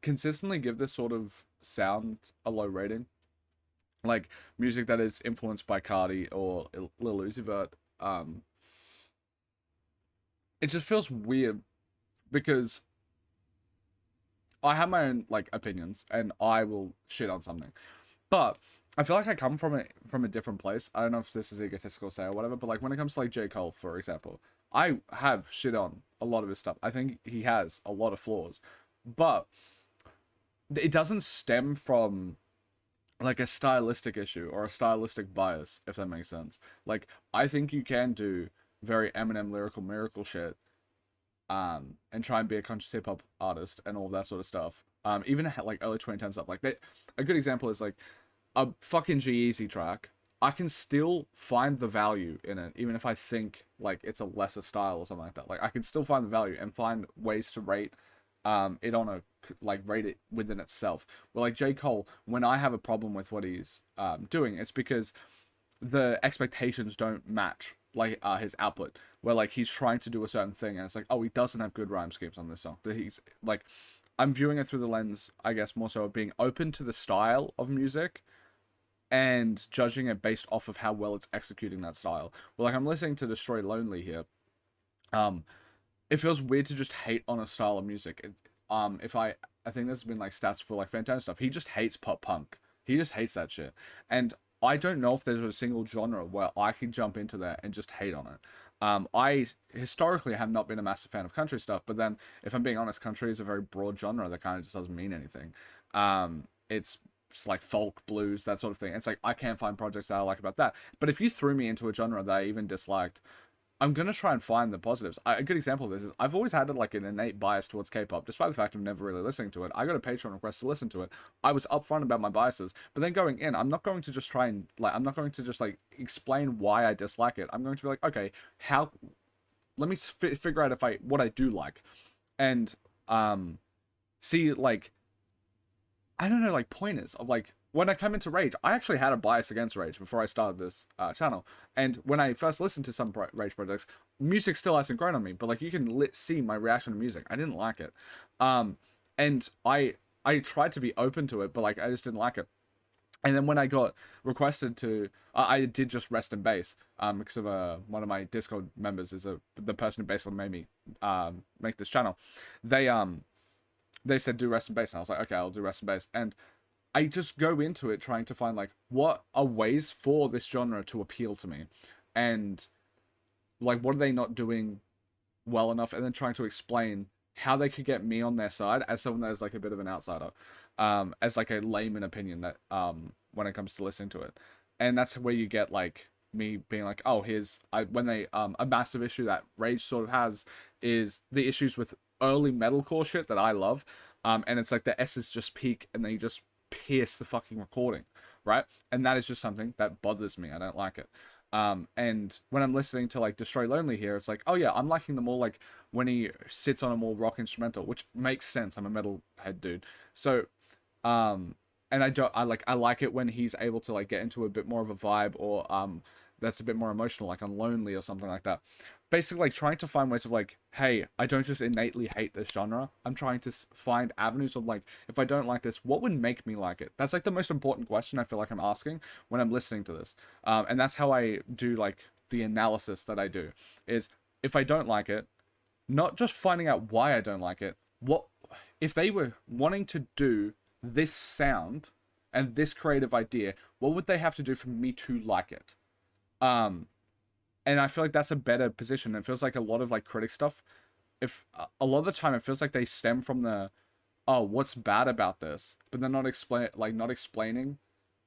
consistently give this sort of sound a low rating, like music that is influenced by Cardi or Lil Uzi Vert. It just feels weird because I have my own like opinions and I will shit on something, but I feel like I come from a different place. I don't know if this is egotistical to say or whatever, but like when it comes to like J. Cole, for example, I have shit on a lot of his stuff. I think he has a lot of flaws, but it doesn't stem from like a stylistic issue or a stylistic bias, if that makes sense. Like, I think you can do very Eminem lyrical miracle shit, and try and be a conscious hip hop artist and all that sort of stuff. Even like early 2010 stuff. Like a good example is like a fucking G-Eazy track. I can still find the value in it, even if I think like it's a lesser style or something like that. Like I can still find the value and find ways to rate it on a like rate it within itself. Well, like J. Cole, when I have a problem with what he's doing, it's because the expectations don't match like his output. Where like he's trying to do a certain thing and it's like, oh, he doesn't have good rhyme schemes on this song. He's like, I'm viewing it through the lens, I guess, more so of being open to the style of music and judging it based off of how well it's executing that style. Well, like I'm listening to Destroy Lonely here, Um, it feels weird to just hate on a style of music. If I think there's been like stats for like Fantana stuff. He just hates pop punk. He just hates that shit. And I don't know if there's a single genre where I can jump into there and just hate on it. I historically have not been a massive fan of country stuff, but then if I'm being honest, country is a very broad genre that kind of just doesn't mean anything. It's like folk, blues, that sort of thing. It's like I can't find projects that I like about that. But if you threw me into a genre that I even disliked, I'm gonna try and find the positives. A good example of this is I've always had like an innate bias towards K-pop, despite the fact of never really listening to it. I got a Patreon request to listen to it. I was upfront about my biases, but then going in, I'm not going to just try and like I'm not going to just like explain why I dislike it. I'm going to be like, okay, how? Let me figure out what I do like, and see like I don't know, like pointers of like when I come into Rage, I actually had a bias against Rage before I started this channel. And when I first listened to some Rage projects, music still hasn't grown on me, but like you can see my reaction to music. I didn't like it. And I tried to be open to it, but like I just didn't like it. And then when I got requested to, I did just rest and bass, because of one of my Discord members is the person who basically made me make this channel. They said do rest and bass, and I was like, okay, I'll do rest and bass. And I just go into it trying to find like what are ways for this genre to appeal to me, and like what are they not doing well enough, and then trying to explain how they could get me on their side as someone that is like a bit of an outsider, as like a layman opinion that when it comes to listening to it. And that's where you get like me being like, oh, when they a massive issue that Rage sort of has is the issues with early metalcore shit that I love. And it's like the S's just peak and they just pierce the fucking recording, right? And that is just something that bothers me. I don't like it. And when I'm listening to like Destroy Lonely here, it's like, oh yeah, I'm liking the more like when he sits on a more rock instrumental, which makes sense. I'm a metalhead dude. So, and I like it when he's able to like get into a bit more of a vibe, or that's a bit more emotional, like on Lonely or something like that. Basically like trying to find ways of like, hey, I don't just innately hate this genre. I'm trying to find avenues of like, if I don't like this, what would make me like it? That's like the most important question I feel like I'm asking when I'm listening to this. And that's how I do like the analysis that I do, is if I don't like it, not just finding out why I don't like it, what if they were wanting to do this sound and this creative idea, what would they have to do for me to like it? And I feel like that's a better position. It feels like a lot of like critic stuff, if a lot of the time it feels like they stem from the, oh, what's bad about this, but they're not explaining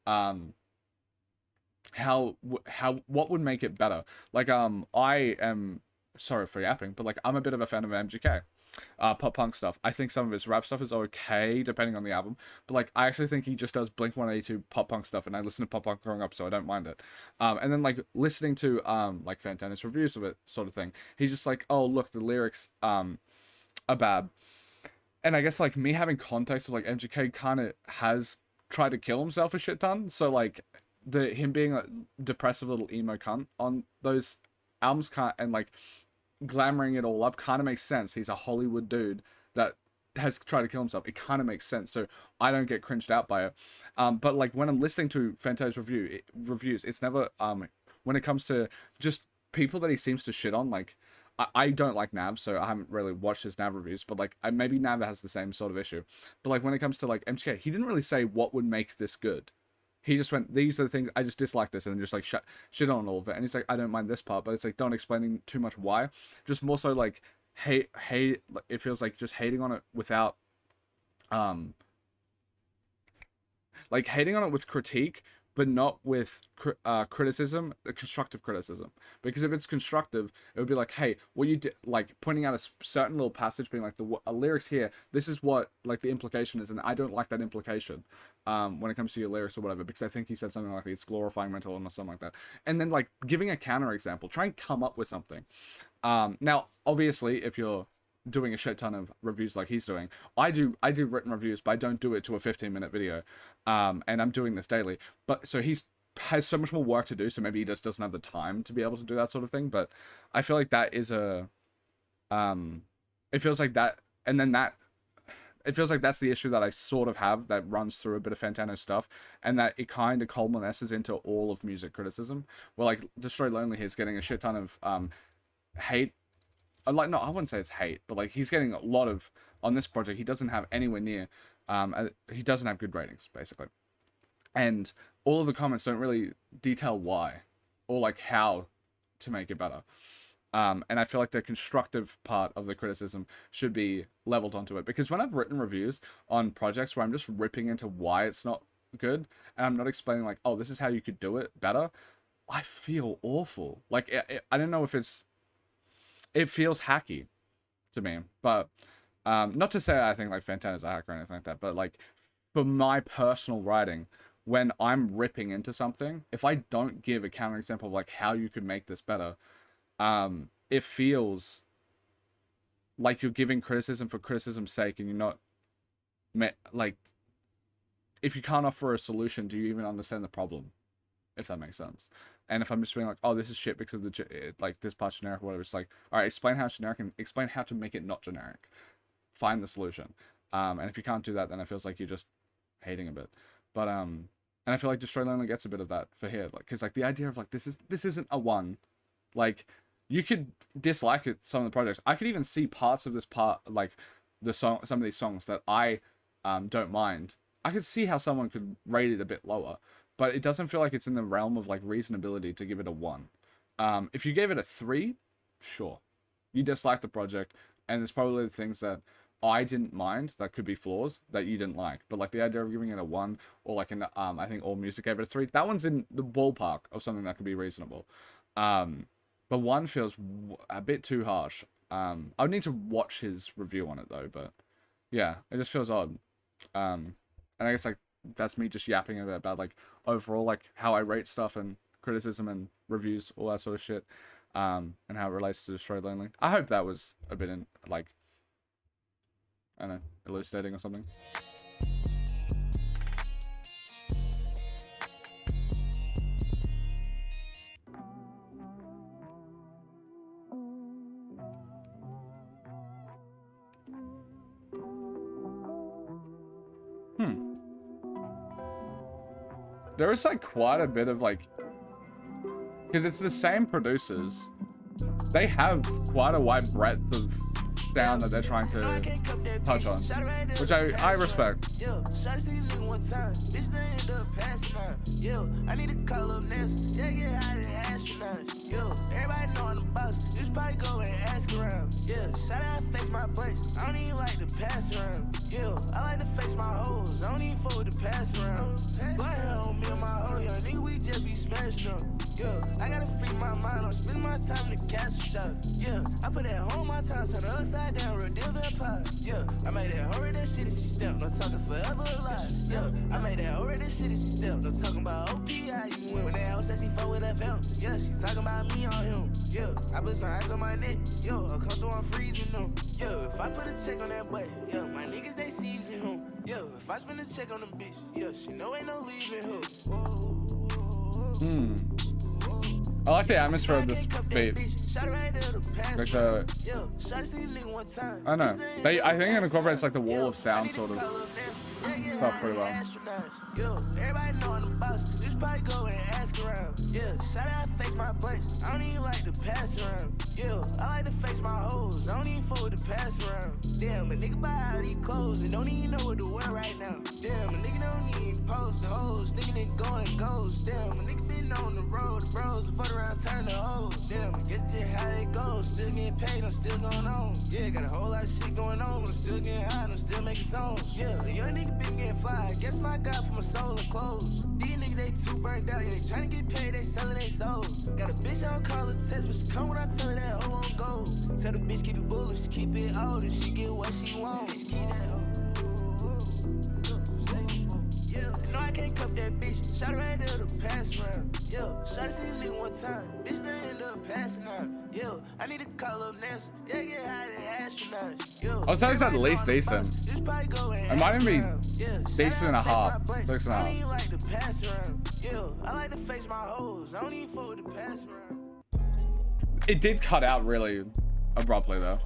how what would make it better. Like I am sorry for yapping, but like I'm a bit of a fan of MGK. Pop punk stuff. I think some of his rap stuff is okay depending on the album, but like I actually think he just does Blink 182 pop punk stuff, and I listen to pop punk growing up, so I don't mind it. And then like listening to like Fantana's reviews of it, sort of thing. He's just like, oh look, the lyrics are bad, and I guess like me having context of like MGK kind of has tried to kill himself a shit ton, so like him being a depressive little emo cunt on those albums can't, and like glamoring it all up kind of makes sense. He's a Hollywood dude that has tried to kill himself. It kind of makes sense, so I don't get cringed out by it. But like when I'm listening to Fanta's reviews, it's never when it comes to just people that he seems to shit on. Like I don't like Nav, so I haven't really watched his Nav reviews, but like maybe Nav has the same sort of issue. But like when it comes to like MGK, he didn't really say what would make this good. He just went, these are the things I just dislike this, and then just like shit on all of it. And he's like, I don't mind this part, but it's like don't explaining too much why. Just more so like hate. It feels like just hating on it without, like hating on it with critique, but not with criticism, constructive criticism. Because if it's constructive, it would be like, hey, what you did, like pointing out a certain little passage, being like a lyrics here. This is what like the implication is, and I don't like that implication. When it comes to your lyrics or whatever, because I think he said something like it's glorifying mental illness, something like that. And then like giving a counter example, try and come up with something. Now, obviously, if you're doing a shit ton of reviews like he's doing, I do written reviews, but I don't do it to a 15-minute video. And I'm doing this daily, but so has so much more work to do, so maybe he just doesn't have the time to be able to do that sort of thing. But I feel like that is it feels like that, and then that it feels like that's the issue that I sort of have that runs through a bit of Fantano's stuff, and that it kind of culminates into all of music criticism, where like Destroy Lonely is getting a shit ton of hate like, no, I wouldn't say it's hate, but like he's getting a lot of, on this project, he doesn't have anywhere near, he doesn't have good ratings, basically. And all of the comments don't really detail why or like how to make it better. And I feel like the constructive part of the criticism should be leveled onto it, because when I've written reviews on projects where I'm just ripping into why it's not good and I'm not explaining like, oh, this is how you could do it better, I feel awful. Like, I don't know if it feels hacky to me, but not to say I think like Fantana's a hacker or anything like that, but like for my personal writing, when I'm ripping into something, if I don't give a counterexample of like how you could make this better, it feels like you're giving criticism for criticism's sake, and you're not like, if you can't offer a solution, do you even understand the problem? If that makes sense. And if I'm just being like, oh, this is shit because of the like this part's generic or whatever, it's like, all right, explain how it's generic and explain how to make it not generic. Find the solution. And if you can't do that, then it feels like you're just hating a bit. But and I feel like Destroy Lonely gets a bit of that for here, like, because like the idea of like this isn't a one, like you could dislike it, some of the projects. I could even see parts of this part, like the song, some of these songs that I don't mind. I could see how someone could rate it a bit lower, but it doesn't feel like it's in the realm of like reasonability to give it a 1. If you gave it a 3, sure, you dislike the project, and there's probably things that I didn't mind that could be flaws that you didn't like. But like the idea of giving it a 1, or like in I think All Music gave it a 3. That one's in the ballpark of something that could be reasonable. But 1 feels a bit too harsh. I would need to watch his review on it though. But yeah, it just feels odd. And I guess like that's me just yapping a bit about like overall like how I rate stuff and criticism and reviews, all that sort of shit, and how it relates to Destroy Lonely. I hope that was a bit in like, I don't know, elucidating or something. There is like quite a bit of like, because it's the same producers, they have quite a wide breadth of sound that they're trying to touch on, which I respect. I need to call up Ness. Yeah, get out of the astronauts. Yo, everybody know I'm the boss. Just probably go and ask around. Yeah, shout out, face my place. I don't even like to pass around. Yo, I like to face my hoes. I don't even fold to pass around. Go ahead on me and my hoe, yo. Nigga, we just be smashing up. Yo, I gotta free my mind. I'm spending my time in the castle shop. Yeah, I put that home my time, turn the upside down, real deal vampire. Yeah, I made that horror, that shit is she step. No talking forever alive. Yeah, I made that horror, that shit is she step. No talking about OPI. You went when that house said she fuck with that film. Yeah, she talking about me on him. Yeah, I put some ice on my neck. Yo, I'll come through, I'm freezing them. Yo, if I put a check on that butt, yeah, my niggas, they season him. Yo, if I spend a check on the bitch, yeah, she know ain't no leaving her. I like the atmosphere of this beat. Like the, I don't know. I think it incorporates like the wall of sound sort of stuff pretty well. Everybody know I'm the boss. Just probably go and ask around. Yeah, shout out, face my place. I don't even like to pass around. Yeah, I like to face my hoes. I don't even forward to pass around. Damn, a nigga buy all these clothes and don't even know what to wear right now. Damn, a nigga don't even post the hoes, thinking it going goes. Damn, a nigga been on the road, the bros, fuck around, turn the hoes. Damn, get just how it goes. Still getting paid, I'm still going on. Yeah, got a whole lot of shit going on, but I'm still getting high, and I'm still making songs. Yeah, a young nigga been getting fly. Guess my God put my soul in clothes. These niggas, they too burned out. Yeah, they tryna get paid, they selling their souls. Got a bitch, I don't call her test, but she come when I tell her that hoe on go. Tell the bitch keep it bullish, keep it old, and she get what she wants. Keep that hoe. Yeah, no, I can't cuff that bitch. Shot right there to pass around. Yo, shot seen a nigga one time. Bitch, they end up passing out. Yo, I need to call up Nancy. Yeah, get out of the astronauts. Yo, I was always at least decent. It might even be decent and a half. 6.5. Like to pass around. Yo, I like to face my hoes. I don't even forward to pass around. It did cut out really abruptly though.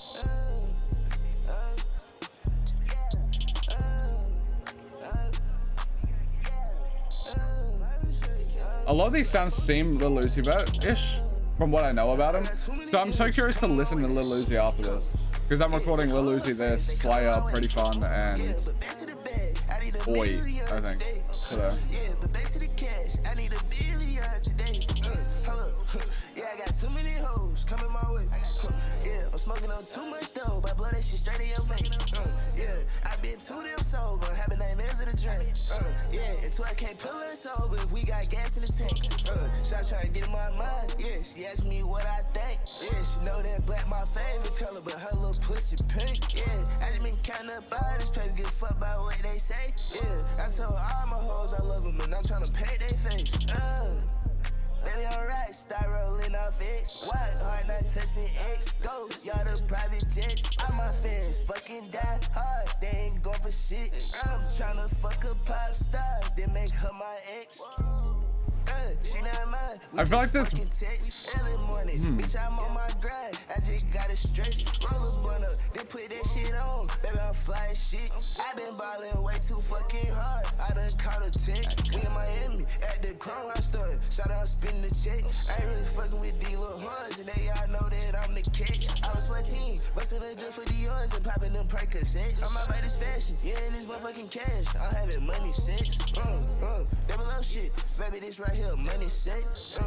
A lot of these sounds seem a little Uzi Vert-ish. from what I know about him. So I'm so curious to listen to Lil Uzi after this, because I'm recording Lil Uzi this, Slayer, Pretty Fun, and Oi, I think, today. Yeah, I got too many hoes coming my way. Yeah, I'm smoking on too much dope. I blow that shit straight in your face. Yeah, I been too damn sober. Having nightmares of the drink. Yeah, and 12 can't pull us over if we got gas in the tank. Shot trying to get in my mind. Yeah, she asked me what I think. Yeah, she know that black my favorite color, but her little pussy pink. Yeah, I just been counting up all this paper, give a fuck about what they say. Yeah, I told all my hoes I love them, and I'm trying to pay their face. Baby, alright, start rolling off X. What? Hard not touching X. Go, y'all the private jets. I'm my fans, fucking die hard. They ain't going for shit. I'm tryna fuck a pop star, then make her my ex. She not mine. I feel like this. Early morning, bitch, I'm on my grind. I just gotta stretch, roll a blunt up, then put that shit on. Baby, I'm fly as shit. I been ballin' way too fucking hard. I done caught a tick. We in Miami at the Crown House store. Shout out, spin the check. I ain't really fucking with these little horns, and they all know that I'm the catch. I was 14, bustin' a jump for the yours and poppin' them Percocets. I'm my latest fashion, yeah, and this motherfucking cash. I'm having money sex. That below shit, baby, this right here, money sex.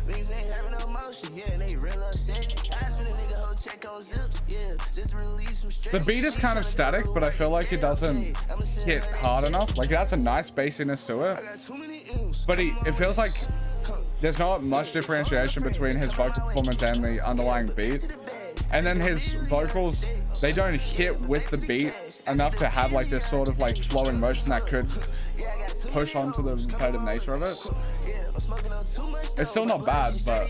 Niggas ain't having no motion, yeah, and they real upset. I spend a nigga whole check on zips, yeah, just to release some stress. The beat is kind of static, but I feel like it doesn't hit hard enough. Like, it has a nice bassiness to it, but it feels like there's not much differentiation between his vocal performance and the underlying beat. And then his vocals, they don't hit with the beat enough to have like this sort of like flowing motion that could push onto the repetitive nature of it. It's still not bad, but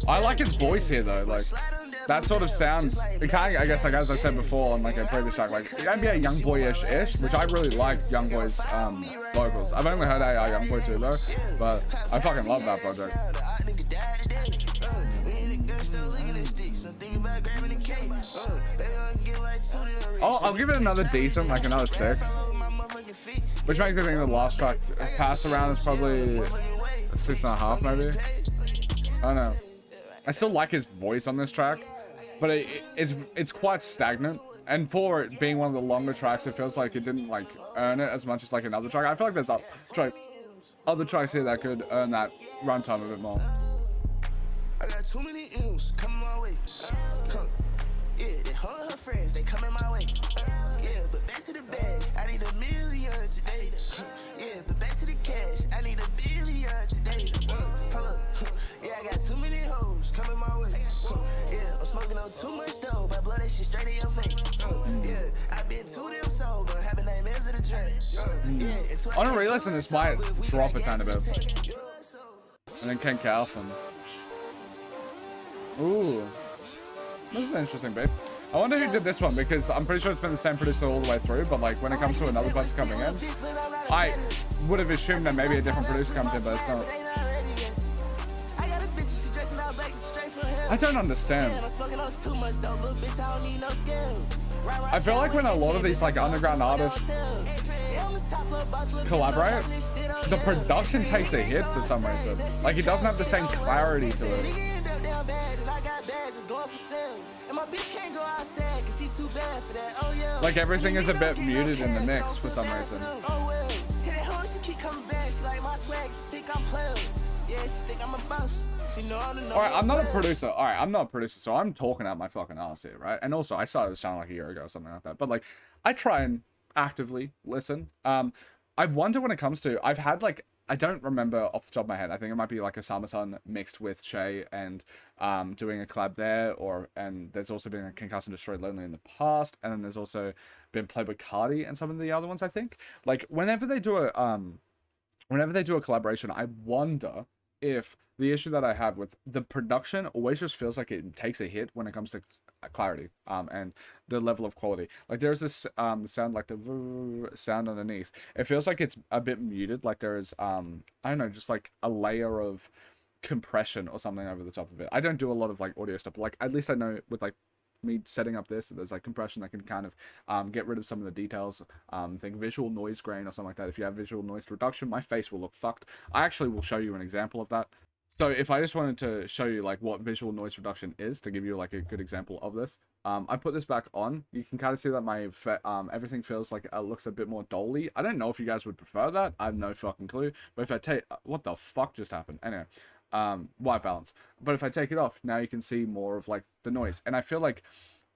I like his voice here though. Like, that sort of sounds, it kind of, I guess, like as I said before on like a previous track, like NBA Youngboy-ish, which I really like Youngboy's vocals. I've only heard AI Youngboy too though, but I fucking love that project. Oh, I'll give it another decent, like another 6. Which makes me think the last track, Pass Around, is probably 6.5 maybe. I don't know. I still like his voice on this track, but it's quite stagnant. And for it being one of the longer tracks, it feels like it didn't like earn it as much as like another track. I feel like there's other tracks here that could earn that runtime a bit more. I got too many M's coming my way. Yeah, they hold her friends, they coming my way. Yeah, but back to the bag, I need $1 million today. Yeah, but back to the cash, I need $1 billion today. Yeah, I got too many hoes coming my way. Yeah, I'm smoking on too much dope. I blow that shit straight in your face. Yeah, I been too damn sober, having nightmares of the drink. Yeah, On a re-listen, this might drop a tiny bit. And then Ken Carlson. Ooh, this is an interesting beat. I wonder who did this one, because I'm pretty sure it's been the same producer all the way through, but like when it comes to another person coming in, I would have assumed that maybe a different producer comes in, but it's not. I don't understand. I feel like when a lot of these like underground artists collaborate, the production takes a hit for some reason. Like, it doesn't have the same clarity to it. Like, everything is a bit muted in the mix for some reason. Alright, I'm not a producer. Alright, I'm not a producer, so I'm talking out my fucking ass here, right? And also, I started this channel like a year ago or something like that. But like, I try and actively listen. I wonder when it comes to, I've had like, I don't remember off the top of my head. I think it might be like a Sama-san mixed with Shay and doing a collab there, and there's also been a Concuss and Destroy Lonely in the past, and then there's also been Playboy Cardi and some of the other ones, I think. Like, whenever they do a collaboration, I wonder if the issue that I have with the production always just feels like it takes a hit when it comes to clarity and the level of quality. Like there's this sound, like the sound underneath. It feels like it's a bit muted. Like there is I don't know, just like a layer of compression or something over the top of it. I don't do a lot of like audio stuff, but like at least I know with like me setting up this, there's like compression that can kind of get rid of some of the details. Think visual noise grain or something like that. If you have visual noise reduction, my face will look fucked. I actually will show you an example of that. So if I just wanted to show you like what visual noise reduction is, to give you like a good example of this, I put this back on. You can kind of see that my everything feels like it looks a bit more dolly. I don't know if you guys would prefer that. I have no fucking clue. But if I take, what the fuck just happened? Anyway, white balance. But if I take it off, now you can see more of like the noise. And I feel like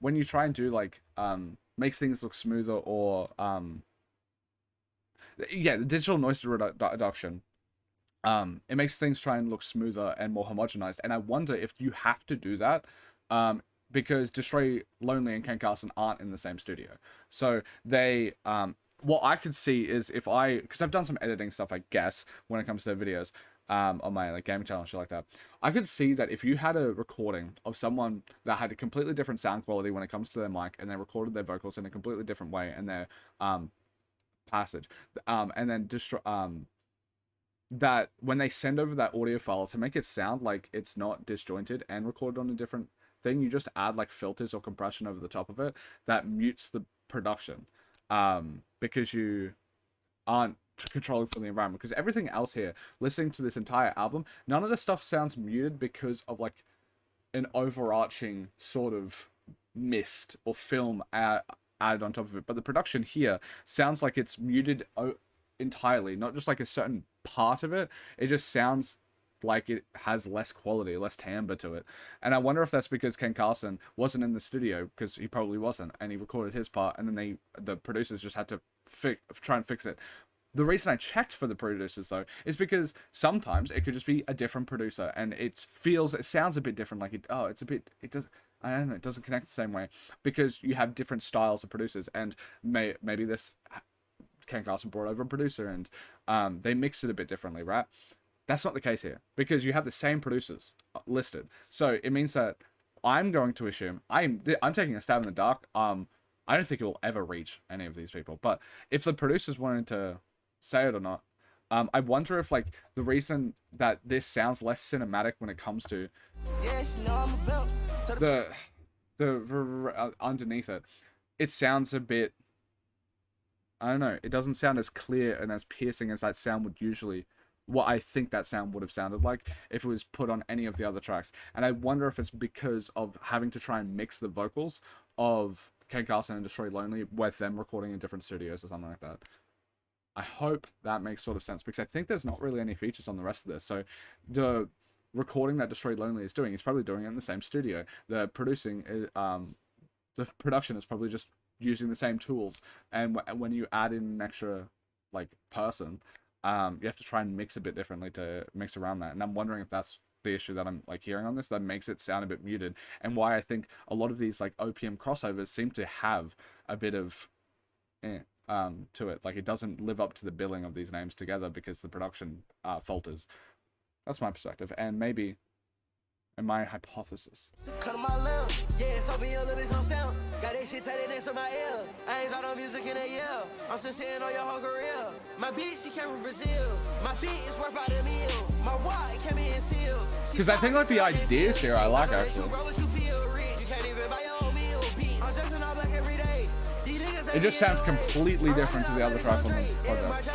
when you try and do like makes things look smoother, or yeah, the digital noise reduction, it makes things try and look smoother and more homogenized. And I wonder if you have to do that because Destroy Lonely and Ken Carson aren't in the same studio. So they what I could see is if because I've done some editing stuff, I guess, when it comes to videos on my like gaming channel and shit like that, I could see that if you had a recording of someone that had a completely different sound quality when it comes to their mic, and they recorded their vocals in a completely different way and their passage, and then that when they send over that audio file, to make it sound like it's not disjointed and recorded on a different thing, you just add like filters or compression over the top of it that mutes the production, because you aren't controlling for the environment. Because everything else here, listening to this entire album, none of the stuff sounds muted because of like an overarching sort of mist or film added on top of it. But the production here sounds like it's muted entirely, not just like a certain part of it. It just sounds like it has less quality, less timbre to it. And I wonder if that's because Ken Carson wasn't in the studio, because he probably wasn't, and he recorded his part, and then the producers just had to try and fix it. The reason I checked for the producers, though, is because sometimes it could just be a different producer, and it sounds a bit different. Like I don't know, it doesn't connect the same way, because you have different styles of producers, and maybe this Ken Carson brought over a producer, and they mixed it a bit differently, right? That's not the case here, because you have the same producers listed. So it means that I'm going to assume, I'm taking a stab in the dark. I don't think it will ever reach any of these people, but if the producers wanted to say it or not, I wonder if like the reason that this sounds less cinematic when it comes to the underneath it sounds a bit, I don't know, it doesn't sound as clear and as piercing as that sound would usually, what I think that sound would have sounded like if it was put on any of the other tracks. And I wonder if it's because of having to try and mix the vocals of Ken Carson and Destroy Lonely with them recording in different studios or something like that. I hope that makes sort of sense, because I think there's not really any features on the rest of this. So the recording that Destroy Lonely is doing, he's probably doing it in the same studio. The production is probably just using the same tools. And when you add in an extra like person, you have to try and mix a bit differently to mix around that. And I'm wondering if that's the issue that I'm like hearing on this, that makes it sound a bit muted, and why I think a lot of these like OPM crossovers seem to have a bit of to it. Like it doesn't live up to the billing of these names together because the production falters. That's my perspective, and maybe in my hypothesis. Cut my lip, yeah, so be a little bit on sound. Got that shit tight next to my ear. I ain't got no music in a year. I'm still sitting on your whole career. My bitch, she came from Brazil. My feet is worth about a meal. My walk came in sealed. Because I think like the ideas here I like actually. It just sounds completely different to the other tracks on the project.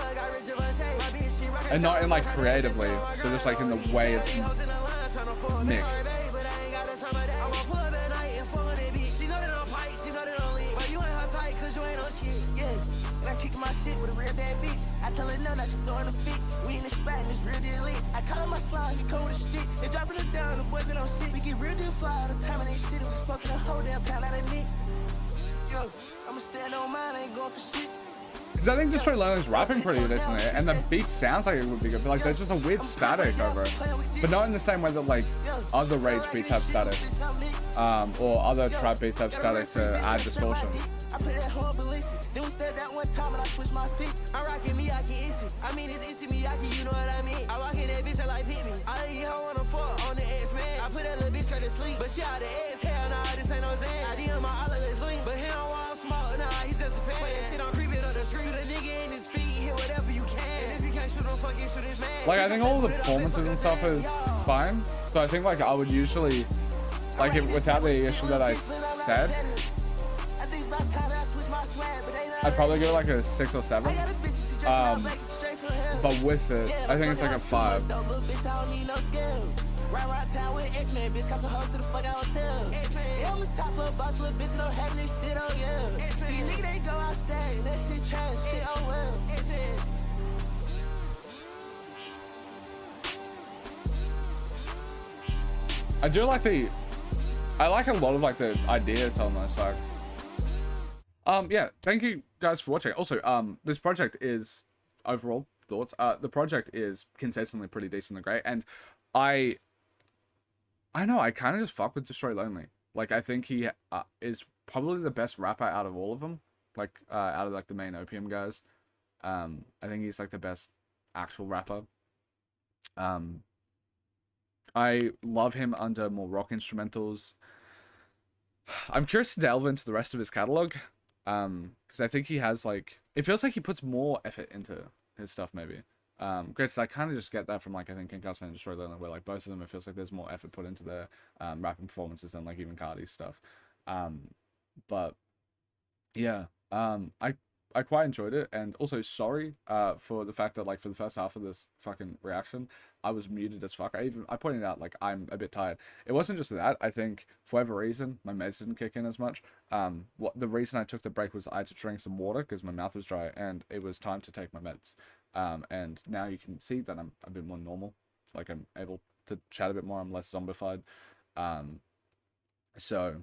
And not in like creatively, so just like in the way it's mixed. My shit with a real bad bitch. I tell her no, not to throw in a fit. We in the spot and it's real deal lit. I call her my slime, he cold as stick. They dropping it down, the boys that don't shit. We get real deal fly all the time and ain't shit. We smoking a whole damn pound out of me. Yo, I'ma stand on mine, I ain't going for shit. Because I think Destroy Lonely's rapping pretty decently, and the beat sounds like it would be good, but like there's just a weird static over it. But not in the same way that like other rage beats have static, or other trap beats have static to add distortion. I put that whole ballistic. Then we stepped out one time and I switched my feet. I'm rocking me, I can issue. I mean, it's issue me, I can, you know what I mean? I walk in that bitch, I like hit me. I eat her on the fuck on the ass, man. I put that little bitch straight to sleep. But she out the ass, hell hell nah, this ain't no Zen. I DM my all of his link, but he don't want smoke, nah, he's just a fan. Put that shit on creep it up the street. Shoot a nigga in his feet, hit whatever you can. And if you can't shoot him, fucking shoot his man. Like, I think all the performances and stuff is fine. So I think, like, I would usually, like, if, without the issue that I said, I'd probably go like a 6 or 7. But with it, I think it's like a 5. I do like I like a lot of like the ideas on this, like. Yeah, thank you guys for watching. Also, this project is, overall thoughts, the project is consistently pretty decently great, and I know, I kind of just fuck with Destroy Lonely. Like, I think he is probably the best rapper out of all of them, like, out of like the main Opium guys. I think he's like the best actual rapper. I love him under more rock instrumentals. I'm curious to delve into the rest of his catalog. Because I think he has, like, it feels like he puts more effort into his stuff, maybe. Great, so I kind of just get that from, like, I think Concuss and Destroy Lonely, where, like, both of them, it feels like there's more effort put into their rapping performances than, like, even Cardi's stuff. But yeah, I quite enjoyed it, and also sorry for the fact that, like, for the first half of this fucking reaction, I was muted as fuck. I pointed out, like, I'm a bit tired. It wasn't just that. I think for whatever reason my meds didn't kick in as much. The reason I took the break was I had to drink some water because my mouth was dry, and it was time to take my meds. And now you can see that I'm a bit more normal. Like, I'm able to chat a bit more. I'm less zombified. So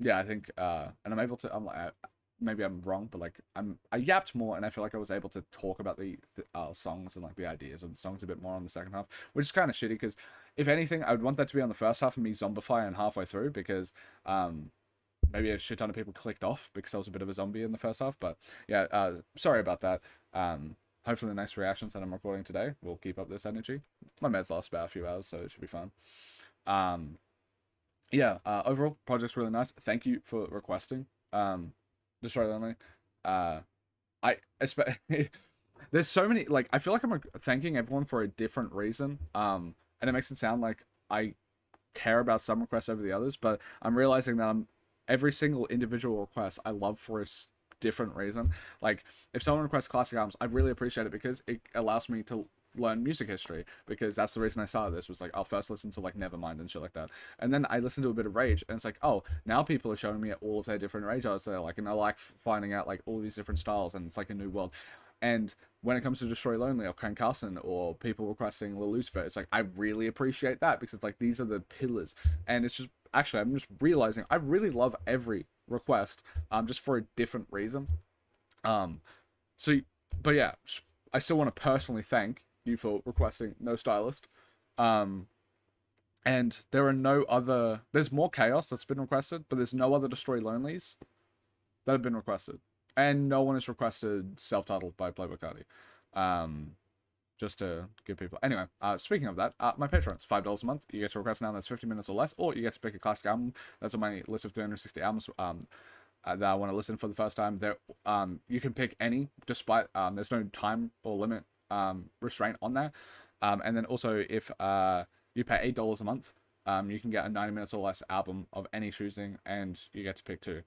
yeah, I think and I'm able to. I'm like. Maybe I'm wrong, but like I yapped more, and I feel like I was able to talk about the songs and like the ideas of the songs a bit more on the second half, which is kind of shitty because if anything, I would want that to be on the first half and me zombify and halfway through, because maybe a shit ton of people clicked off because I was a bit of a zombie in the first half. But yeah, sorry about that. Hopefully the next reactions that I'm recording today will keep up this energy. My meds last about a few hours, so it should be fun. Yeah, overall project's really nice. Thank you for requesting. Destroy Lonely. There's so many, like, I feel like I'm thanking everyone for a different reason. And it makes it sound like I care about some requests over the others, but I'm realizing that every single individual request I love for a different reason. Like, if someone requests classic albums, I really appreciate it because it allows me to learn music history, because that's the reason I started this, was like I'll first listen to like Nevermind and shit like that, and then I listen to a bit of Rage, and it's like, oh, now people are showing me all of their different Rage artists they like, and I like finding out like all these different styles, and it's like a new world. And when it comes to Destroy Lonely or Ken Carson or people requesting Lil Lucifer, it's like I really appreciate that, because it's like these are the pillars, and it's just, actually I'm just realizing I really love every request just for a different reason. So, but yeah, I still want to personally thank you for requesting No Stylist. And there are no other, there's more Chaos that's been requested, but there's no other Destroy Lonelies that have been requested, and no one has requested Self-Titled by Playboy Cardi. Just to give people, anyway, speaking of that, my Patreon is $5 a month. You get to request an album that's 50 minutes or less, or you get to pick a classic album that's on my list of 360 albums that I want to listen for the first time. There, you can pick any, despite there's no time or limit restraint on that. And then also, if you pay $8 a month, you can get a 90 minutes or less album of any choosing, and you get to pick 2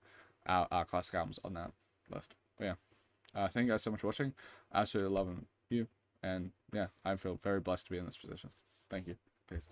our classic albums on that list. But yeah, thank you guys so much for watching. I absolutely love you, and yeah, I feel very blessed to be in this position. Thank you. Peace.